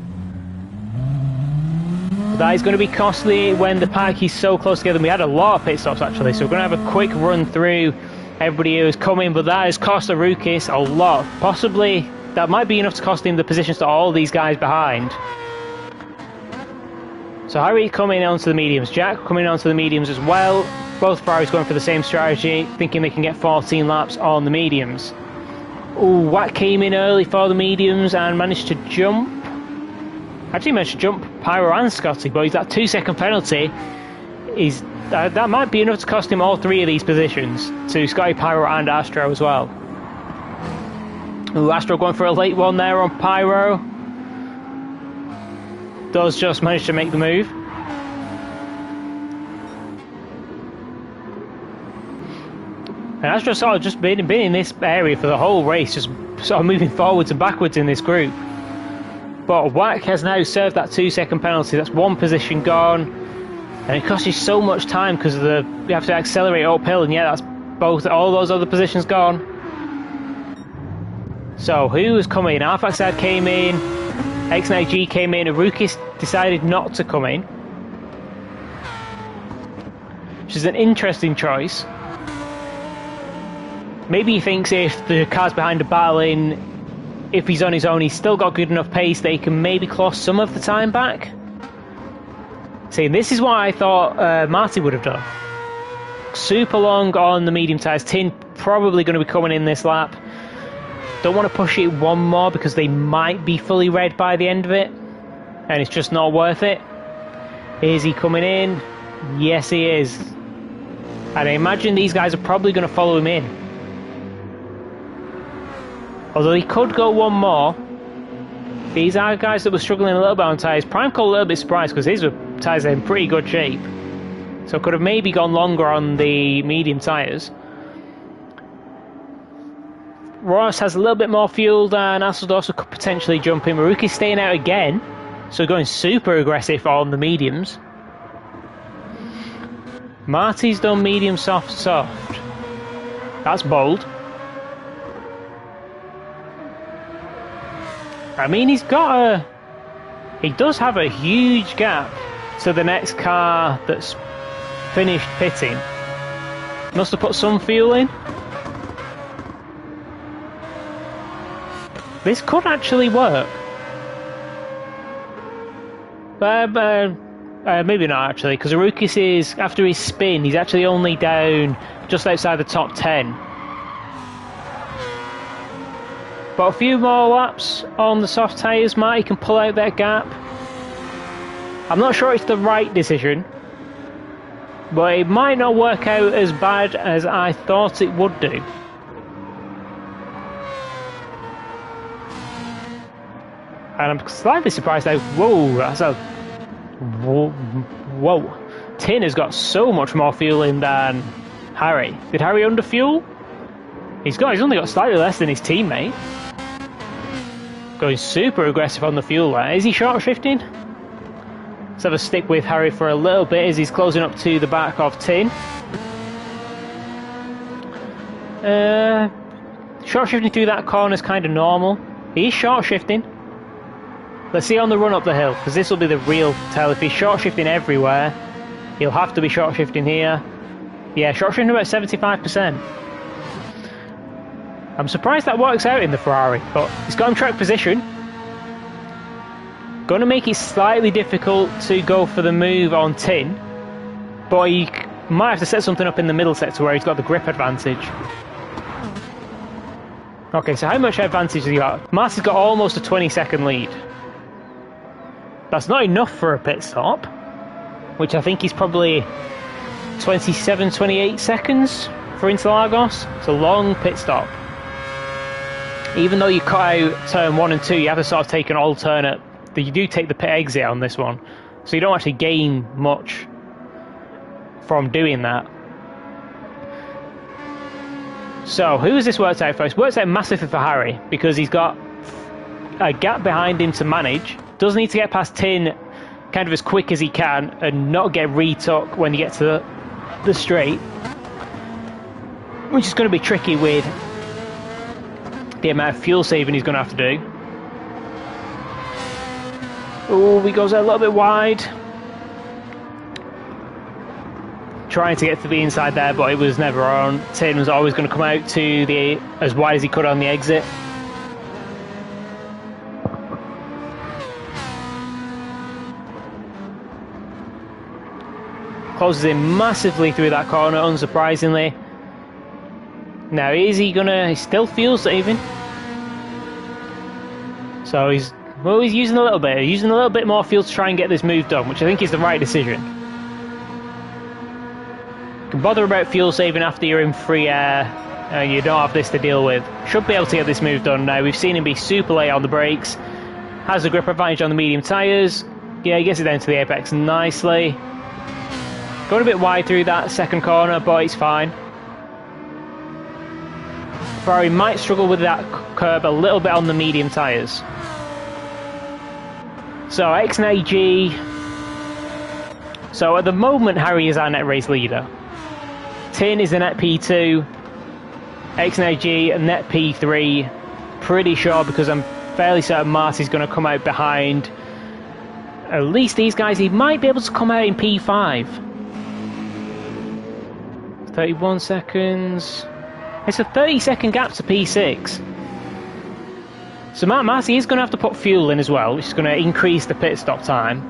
That is going to be costly when the pack is so close together. We had a lot of pit stops actually, so we're going to have a quick run through everybody who's coming, but that has cost Rukis a lot. Possibly that might be enough to cost him the positions to all these guys behind. So Harry coming onto the mediums, Jack coming onto the mediums as well. Both Ferraris going for the same strategy, thinking they can get 14 laps on the mediums. Oh, Watt came in early for the mediums and managed to jump. Actually managed to jump Pyro and Scotty, but he's that 2-second penalty. That might be enough to cost him all 3 of these positions, to Scotty, Pyro and Astro as well. Ooh, Astro going for a late one there on Pyro. Does just manage to make the move. And Astro sort of just been in this area for the whole race, just sort of moving forwards and backwards in this group. But Wack has now served that 2-second penalty. That's 1 position gone, and it costs you so much time because of you have to accelerate uphill, and yeah, that's all those other positions gone. So who was coming? Arfaxad came in, X9G came in, Arukis decided not to come in, which is an interesting choice. Maybe he thinks if the cars behind are battling, if he's on his own, he's still got good enough pace that he can maybe claw some of the time back. See, this is what I thought Marty would have done. Super long on the medium tyres. Tin probably going to be coming in this lap. Don't want to push it one more because they might be fully red by the end of it, and it's just not worth it. Is he coming in? Yes, he is. And I imagine these guys are probably going to follow him in. Although he could go one more. These are guys that were struggling a little bit on tyres. Prime Cole a little bit surprised because his tyres are in pretty good shape. So could have maybe gone longer on the medium tyres. Ross has a little bit more fuel than Asseldorf, could potentially jump in. Maruki's staying out again, so going super aggressive on the mediums. Marty's done medium, soft, soft. That's bold. I mean, he does have a huge gap to the next car that's finished pitting. Must have put some fuel in. This could actually work. Maybe not actually, because Arukis is, after his spin, he's actually only down just outside the top 10. But a few more laps on the soft tyres, Marty can pull out that gap. I'm not sure it's the right decision, but it might not work out as bad as I thought it would do. And I'm slightly surprised now. Whoa, that's a... Whoa. Tin has got so much more fuel in than Harry. Did Harry underfuel? He's only got slightly less than his teammate. Going super aggressive on the fuel there. Is he short shifting? Let's have a stick with Harry for a little bit as he's closing up to the back of Tin. Short shifting through that corner is kind of normal. He's short shifting. Let's see on the run up the hill, because this will be the real tell. If he's short shifting everywhere, he'll have to be short shifting here. Yeah, short shifting about 75%. I'm surprised that works out in the Ferrari, but he's got him track position. Going to make it slightly difficult to go for the move on Tin, but he might have to set something up in the middle sector where he's got the grip advantage. Okay, so how much advantage has he got? Marty's got almost a 20-second lead. That's not enough for a pit stop, which I think is probably 27, 28 seconds for Interlagos. It's a long pit stop. Even though you cut out turn 1 and 2, you have to sort of take an alternate. You do take the pit exit on this one, so you don't actually gain much from doing that. So who has this worked out for? It's worked out massively for Harry, because he's got a gap behind him to manage. Does need to get past Tin kind of as quick as he can and not get retook when you get to the straight, which is going to be tricky with the amount of fuel saving he's going to have to do. Oh, he goes out a little bit wide. Trying to get to the inside there, but it was never on. Tin was always going to come out to the as wide as he could on the exit. Closes in massively through that corner, unsurprisingly. Now, is he gonna... He still feels saving. So he's using a little bit. He's using a little bit more fuel to try and get this move done, which I think is the right decision. You can bother about fuel saving after you're in free air and you don't have this to deal with. Should be able to get this move done now. We've seen him be super late on the brakes. Has the grip advantage on the medium tyres. Yeah, he gets it down to the apex nicely. Going a bit wide through that second corner, but it's fine. Ferrari might struggle with that curb a little bit on the medium tyres. So X9G. So at the moment, Harry is our net race leader. Tin is the net P2. X9G a net P3. Pretty sure, because I'm fairly certain Marty's going to come out behind at least these guys. He might be able to come out in P5. 31 seconds. It's a 30-second gap to P6. So Marty is going to have to put fuel in as well, which is going to increase the pit stop time.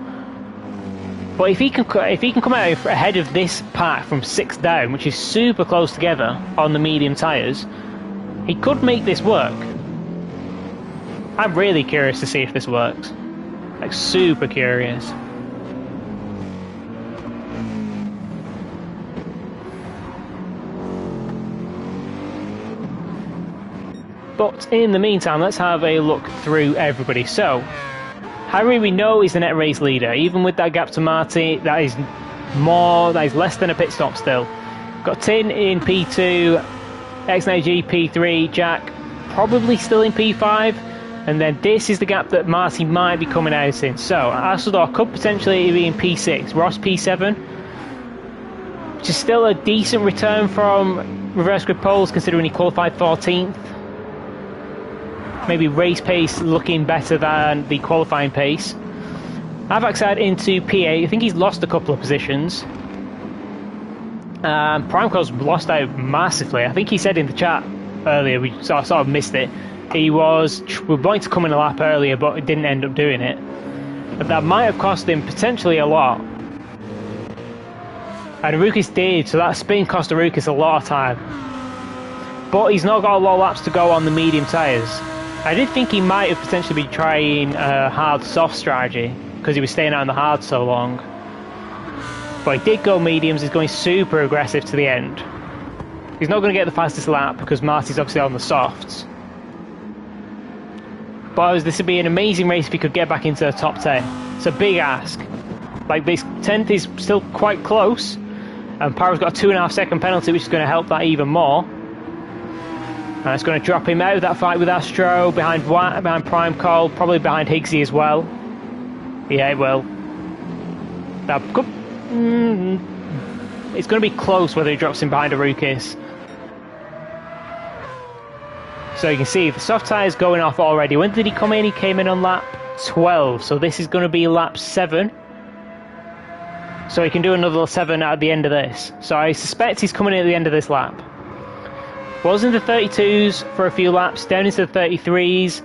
But if he can come out ahead of this pack from 6 down, which is super close together on the medium tyres, he could make this work. I'm really curious to see if this works. Like, super curious. But in the meantime, let's have a look through everybody. So, Harry, we know, is the net race leader. Even with that gap to Marty, that is less than a pit stop still. Got Tin in P2, X9G P3, Jack probably still in P5, and then this is the gap that Marty might be coming out in. So, Asseldor could potentially be in P6, Ross P7, which is still a decent return from reverse grid poles considering he qualified 14th. Maybe race pace looking better than the qualifying pace. Avaxad into P8. I think he's lost a couple of positions. Primeco's lost out massively. I think he said in the chat earlier, we sort of missed it. We were going to come in a lap earlier, but didn't end up doing it. But that might have cost him potentially a lot. And Arukis did, so that spin cost Arukis a lot of time. But he's not got a lot of laps to go on the medium tyres. I did think he might have potentially been trying a hard-soft strategy because he was staying out on the hard so long. But he did go mediums. He's going super aggressive to the end. He's not going to get the fastest lap because Marty's obviously on the softs. But this would be an amazing race if he could get back into the top 10. It's a big ask. Like, this 10th is still quite close, and Paro's got a 2.5 second penalty, which is going to help that even more. And it's going to drop him out of that fight with Astro, behind Primecol, probably behind Higgsy as well. Yeah, it will. That could, it's going to be close whether he drops him behind Arukis. So you can see the soft tyres going off already. When did he come in? He came in on lap 12. So this is going to be lap 7. So he can do another 7 at the end of this. So I suspect he's coming in at the end of this lap. Was in the 32s for a few laps, down into the 33s,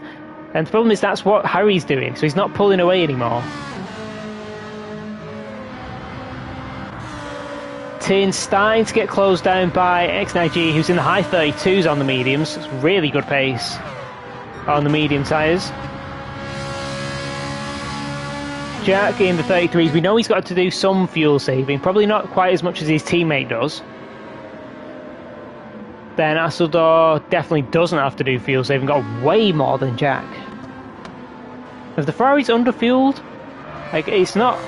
and the problem is that's what Harry's doing, so he's not pulling away anymore. Tin starting to get closed down by X9G, who's in the high 32s on the mediums. It's really good pace on the medium tyres. Jack in the 33s, we know he's got to do some fuel saving, probably not quite as much as his teammate does. Then Asseldor definitely doesn't have to do fuel saving, got way more than Jack. If the Ferrari's underfueled, like, it's not...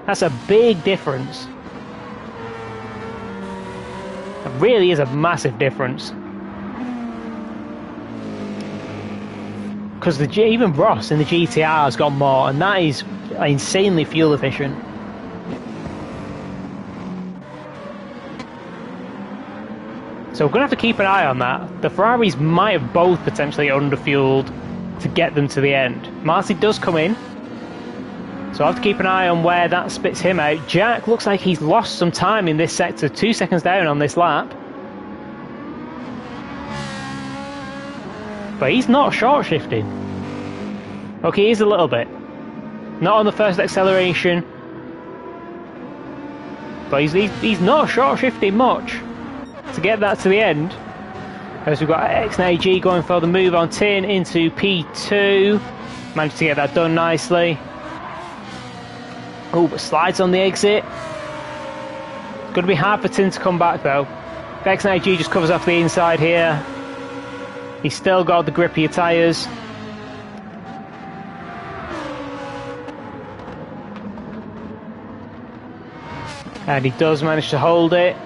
That's a big difference. It really is a massive difference. Because even Ross in the GTR has got more, and that is insanely fuel efficient. So we're going to have to keep an eye on that. The Ferraris might have both potentially underfueled to get them to the end. Marty does come in, so I'll have to keep an eye on where that spits him out. Jack looks like he's lost some time in this sector, 2 seconds down on this lap. But he's not short shifting. Okay, he is a little bit. Not on the first acceleration. But he's not short shifting much to get that to the end. As we've got X90G going for the move on Tin into P2. Managed to get that done nicely. Oh, but slides on the exit. It's going to be hard for Tin to come back though. X90G just covers off the inside here. He's still got the grippier tyres. And he does manage to hold it.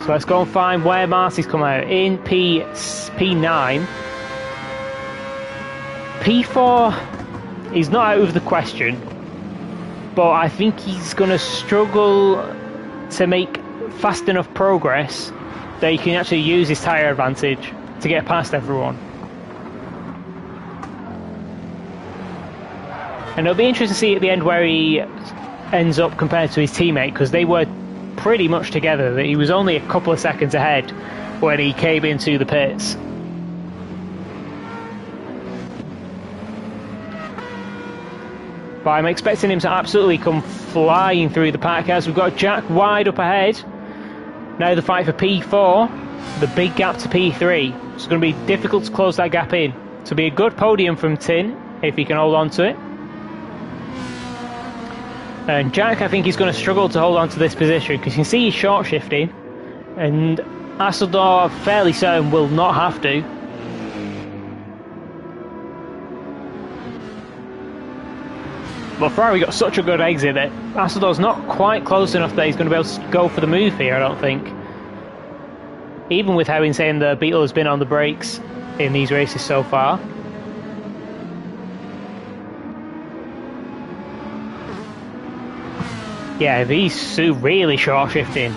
So let's go and find where Marty's come out. In P9. P4, he's not out of the question. But I think he's going to struggle to make fast enough progress that he can actually use his tyre advantage to get past everyone. And it'll be interesting to see at the end where he ends up compared to his teammate, because they were pretty much together. He was only a couple of seconds ahead when he came into the pits. But I'm expecting him to absolutely come flying through the pack as we've got Jack wide up ahead. Now the fight for P4, the big gap to P3. It's going to be difficult to close that gap in. So it'll be a good podium from Tin if he can hold on to it. And Jack, I think he's going to struggle to hold on to this position because you can see he's short shifting, and Asseldor, fairly certain, will not have to. But Ferrari got such a good exit that Asseldor's not quite close enough that he's going to be able to go for the move here, I don't think. Even with how insane the Beetle has been on the brakes in these races so far. Yeah, he's really short shifting.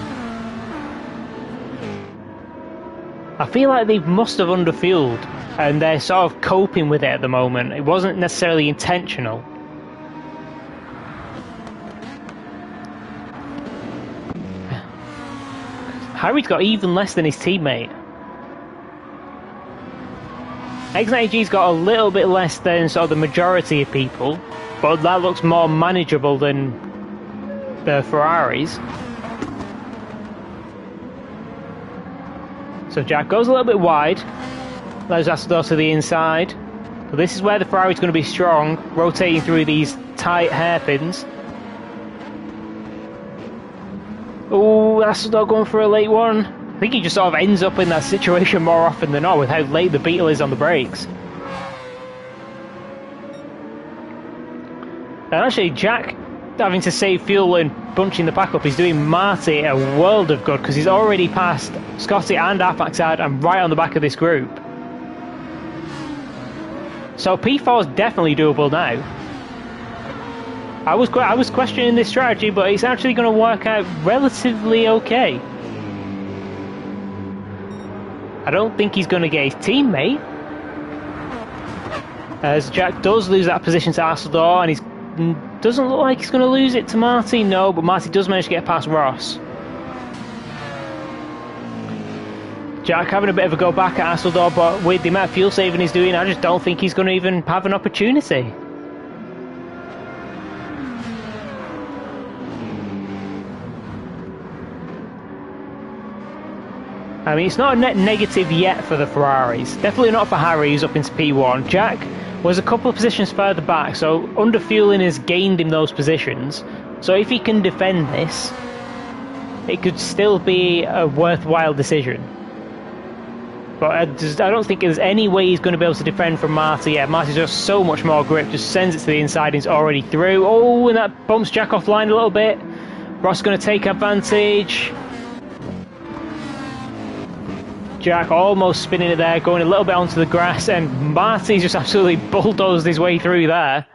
I feel like they must have underfueled and they're sort of coping with it at the moment. It wasn't necessarily intentional. Harry's got even less than his teammate. X90G's got a little bit less than sort of the majority of people, but that looks more manageable than the Ferraris. So Jack goes a little bit wide, allows Asseldor to the inside, but this is where the Ferrari's going to be strong, rotating through these tight hairpins. Oh, Asseldor going for a late one. I think he just sort of ends up in that situation more often than not with how late the Beetle is on the brakes. And actually Jack, having to save fuel and bunching the pack up, is doing Marty a world of good because he's already passed Scotty and Apaxad and right on the back of this group. So P4 is definitely doable now. I was questioning this strategy, but it's actually going to work out relatively okay. I don't think he's going to get his teammate, as Jack does lose that position to Asseldor, and he's doesn't look like he's going to lose it to Marty, no, but Marty does manage to get past Ross. Jack having a bit of a go back at Asseldor, but with the amount of fuel saving he's doing, I just don't think he's going to even have an opportunity. I mean, it's not a net negative yet for the Ferraris. Definitely not for Harry, who's up into P1. Jack was a couple of positions further back, so underfueling has gained him those positions. So if he can defend this, it could still be a worthwhile decision. But I don't think there's any way he's going to be able to defend from Marty yet. Marty's just so much more grip, just sends it to the inside and he's already through. Oh, and that bumps Jack offline a little bit. Ross going to take advantage. Jack almost spinning it there, going a little bit onto the grass, and Marty's just absolutely bulldozed his way through there.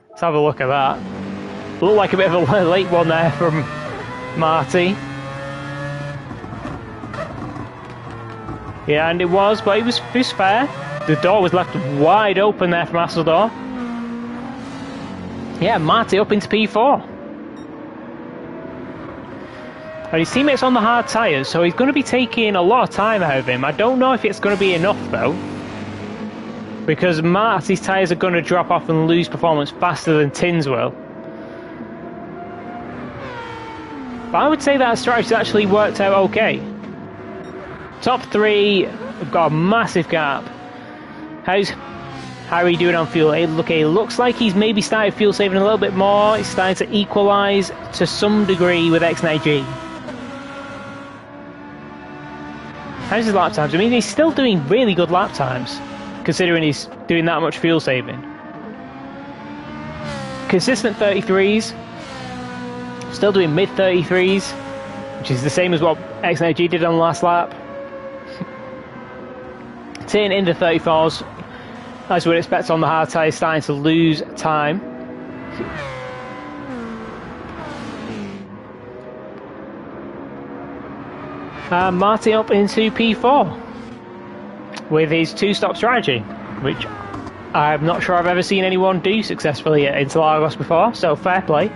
Let's have a look at that. Looked like a bit of a late one there from Marty. Yeah, and it was, but it was fair. The door was left wide open there from Asseldor. Yeah, Marty up into P4. And his teammate's on the hard tyres, so he's going to be taking a lot of time out of him. I don't know if it's going to be enough, though, because Marty's tyres are going to drop off and lose performance faster than Tin's will. But I would say that strategy's actually worked out okay. Top 3 We've got a massive gap. How's Harry doing on fuel? It looks like he's maybe started fuel saving a little bit more. He's starting to equalise to some degree with X9G. How's his lap times? I mean, he's still doing really good lap times, considering he's doing that much fuel saving. Consistent 33s. Still doing mid 33s, which is the same as what X9G did on the last lap. Turning into 34s, as we would expect on the hard tyres, starting to lose time. And Martin up into P4 with his two-stop strategy, which I'm not sure I've ever seen anyone do successfully at Interlagos before, so fair play.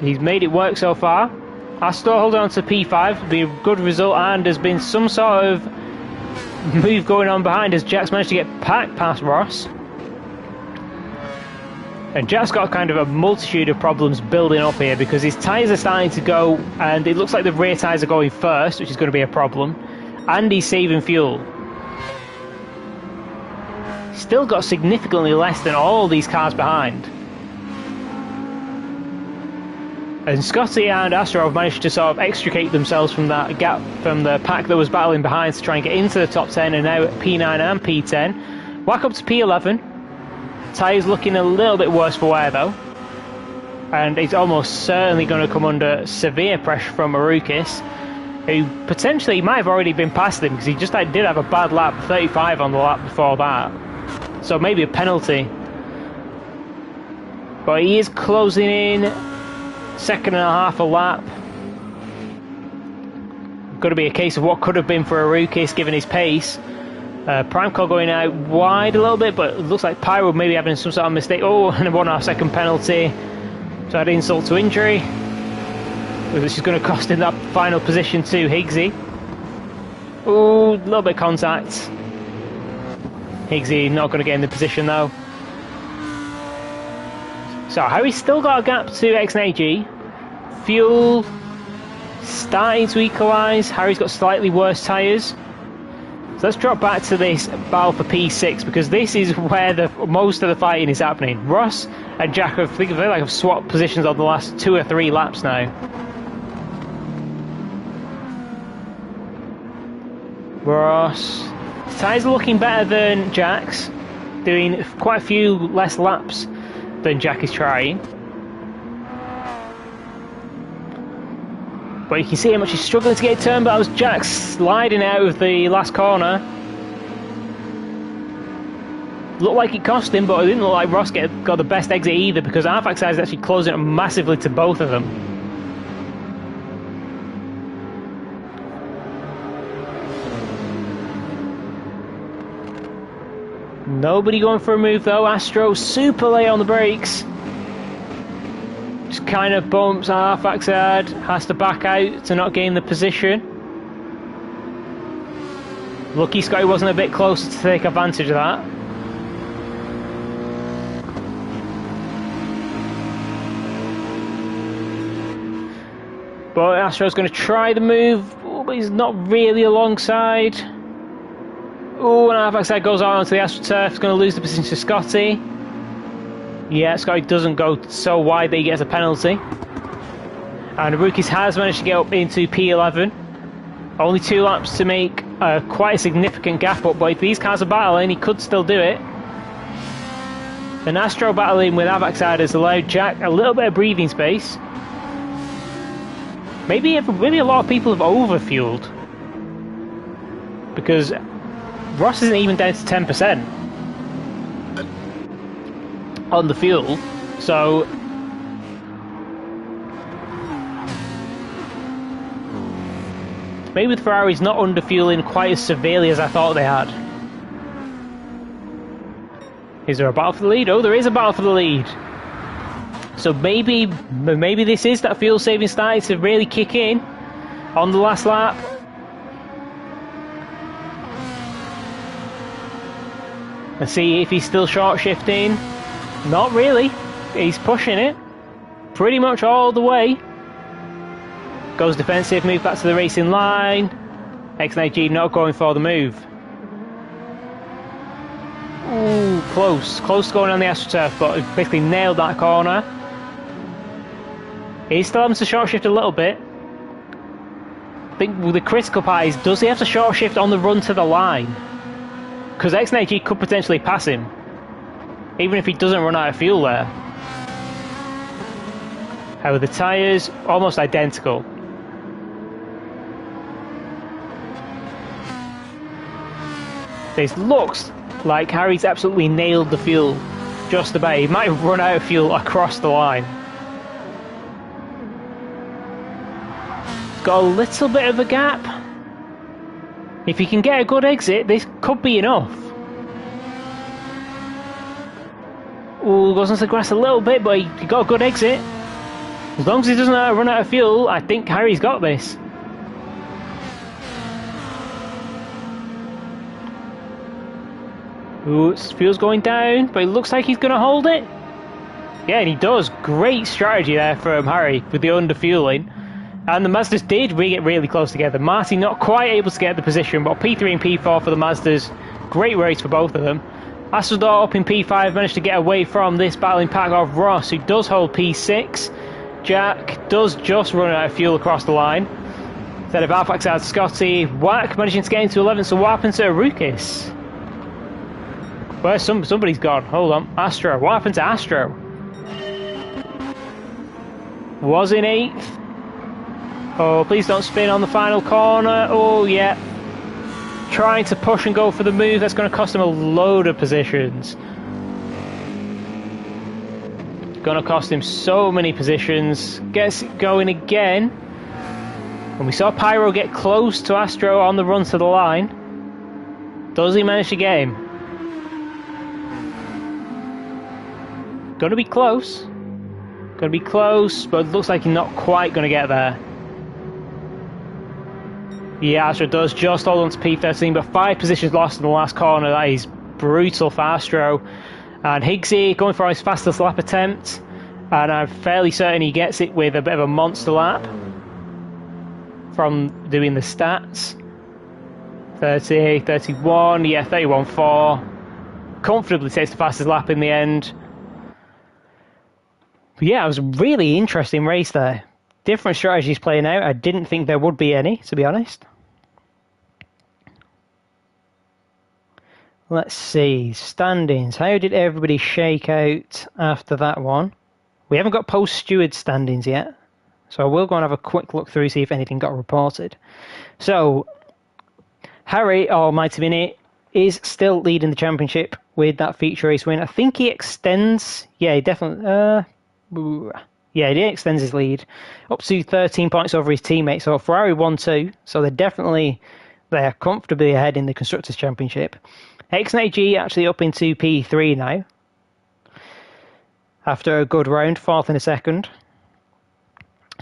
He's made it work so far. Astor holding on to P5 would be a good result, and there's been some sort of move going on behind as Jack's managed to get packed past Ross. And Jack's got kind of a multitude of problems building up here because his tyres are starting to go, and it looks like the rear tyres are going first, which is going to be a problem. And he's saving fuel. Still got significantly less than all these cars behind. And Scotty and Astro have managed to sort of extricate themselves from that gap from the pack that was battling behind to try and get into the top 10, and now at P9 and P10. Back up to P11. Tyres looking a little bit worse for wear though. And he's almost certainly going to come under severe pressure from Marukis, who potentially might have already been past him because he just did have a bad lap, 35 on the lap before that. So maybe a penalty. But he is closing in. Second and a half a lap. Got to be a case of what could have been for Arukis given his pace. Primeco going out wide a little bit, but it looks like Pyro maybe having some sort of mistake. Oh, and a 1.5 second penalty. So add insult to injury. Which is going to cost him that final position to Higgsy. Oh, a little bit of contact. Higgsy not going to get in the position though. So Harry's still got a gap to X9G. Fuel starting to equalise. Harry's got slightly worse tyres. So let's drop back to this battle for P6 because this is where most of the fighting is happening. Ross and Jack have swapped positions on the last 2 or 3 laps now. Ross. His tyres are looking better than Jack's. Doing quite a few less laps than Jack is trying. But you can see how much he's struggling to get a turn, but that was Jack sliding out of the last corner. Looked like it cost him, but it didn't look like Ross got the best exit either because Arfax is actually closing up massively to both of them. Nobody going for a move though. Astro super late on the brakes. Just kind of bumps Arfaxad. Has to back out to not gain the position. Lucky Scotty wasn't a bit closer to take advantage of that. But Astro's going to try the move, but he's not really alongside. Oh, and Arfaxad goes out onto the AstroTurf. He's going to lose the position to Scotty. Yeah, Scotty doesn't go so wide that he gets a penalty. And Rookies has managed to get up into P11. Only 2 laps to make quite a significant gap up, but if these cars are battling, he could still do it. And Astro battling with Arfaxad has allowed Jack a little bit of breathing space. Maybe a lot of people have overfueled. Because Ross isn't even down to 10% on the fuel, so maybe the Ferrari's not underfueling quite as severely as I thought they had. Is there a battle for the lead? Oh, there is a battle for the lead. So maybe this is that fuel saving starting to really kick in on the last lap. Let's see if he's still short shifting. Not really. He's pushing it pretty much all the way. Goes defensive, move back to the racing line. XNIG not going for the move. Ooh, close. Close to going on the AstroTurf, but basically nailed that corner. He's still having to short shift a little bit. I think with the critical part is, does he have to short shift on the run to the line? Because XNIG could potentially pass him, even if he doesn't run out of fuel there. However, the tyres, almost identical. This looks like Harry's absolutely nailed the fuel just about. He might have run out of fuel across the line. Got a little bit of a gap. If he can get a good exit, this could be enough. Ooh, goes into the grass a little bit, but he got a good exit. As long as he doesn't run out of fuel, I think Harry's got this. Ooh, fuel's going down, but it looks like he's going to hold it. Yeah, and he does. Great strategy there from Harry with the underfueling. And the Mazdas did get really close together. Marty not quite able to get the position, but P3 and P4 for the Mazdas. Great race for both of them. Astrodor up in P5 managed to get away from this battling pack of Ross, who does hold P6. Jack does just run out of fuel across the line. Instead of Alphax out Scotty. Whack managing to get into 11th, so what happened to Arukis? Where somebody's gone. Hold on. Astro. What happened to Astro? Was in 8th. Oh, please don't spin on the final corner. Oh, yeah. Trying to push and go for the move. That's going to cost him a load of positions. Going to cost him so many positions. Gets it going again. And we saw Pyro get close to Astro on the run to the line. Does he manage to get him? Going to be close. Going to be close, but it looks like he's not quite going to get there. Yeah, Astro does just hold on to P13, but 5 positions lost in the last corner. That is brutal for Astro. And Higgsy going for his fastest lap attempt. And I'm fairly certain he gets it with a bit of a monster lap from doing the stats. 30, 31, yeah, 31.4. Comfortably takes the fastest lap in the end. But yeah, it was a really interesting race there. Different strategies playing out. I didn't think there would be any, to be honest. Let's see. Standings. How did everybody shake out after that one? We haven't got post-steward standings yet. So I will go and have a quick look through, see if anything got reported. So, Harry, or Mighty Mini, is still leading the championship with that feature race win. I think he extends... Yeah, he definitely... Yeah, he extends his lead up to 13 points over his teammate. So Ferrari 1-2. So they're comfortably ahead in the Constructors' Championship. XNAG actually up into P3 now. After a good round, 4th and a 2nd.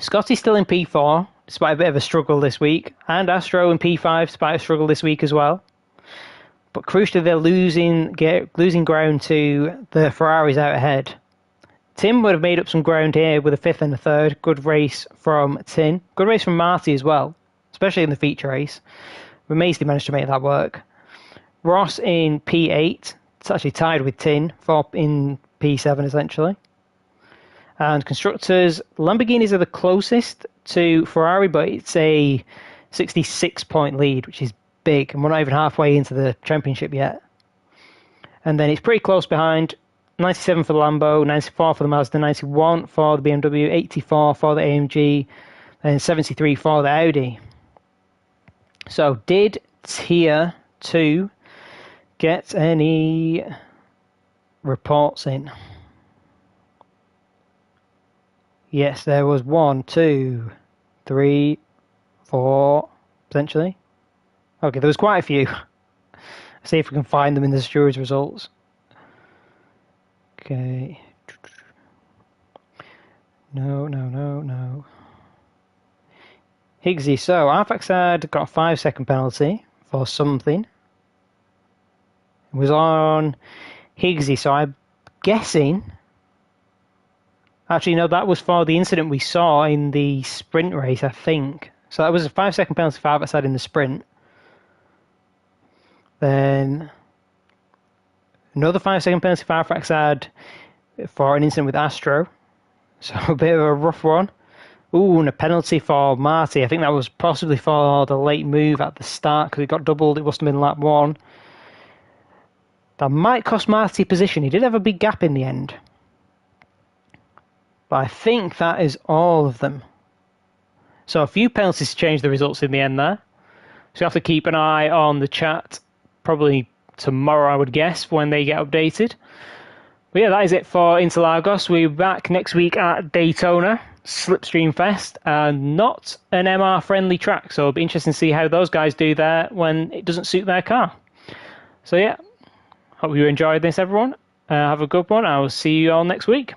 Scotty's still in P4, despite a bit of a struggle this week. And Astro in P5, despite a struggle this week as well. But crucially, they're losing ground to the Ferraris out ahead. Tim would have made up some ground here with a 5th and a 3rd. Good race from Tin. Good race from Marty as well, especially in the feature race. We amazingly managed to make that work. Ross in P8. It's actually tied with Tin in P7 essentially. And Constructors, Lamborghinis are the closest to Ferrari, but it's a 66-point lead, which is big, and we're not even halfway into the championship yet. And then it's pretty close behind. 97 for the Lambo, 94 for the Mazda, 91 for the BMW, 84 for the AMG, and 73 for the Audi. So did Tier 2 get any reports in? Yes, there was 1, 2, 3, 4, potentially. Okay, there was quite a few. See if we can find them in the stewards' results. Okay. No. Higgsy, so Arfax had got a 5-second penalty for something. It was on Higgsy, so I'm guessing... Actually, no, that was for the incident we saw in the sprint race, I think. So that was a 5-second penalty for Arfax in the sprint. Then another 5-second penalty for Alfraxad for an incident with Astro. So a bit of a rough one. Ooh, and a penalty for Marty. I think that was possibly for the late move at the start because it got doubled. It must have been lap 1. That might cost Marty position. He did have a big gap in the end. But I think that is all of them. So a few penalties changed the results in the end there. So you have to keep an eye on the chat. Probably tomorrow, I would guess, when they get updated. But yeah, that is it for Interlagos. We're back next week at Daytona, Slipstream Fest, and not an MR-friendly track. So it'll be interesting to see how those guys do there when it doesn't suit their car. So yeah, hope you enjoyed this, everyone. Have a good one. I will see you all next week.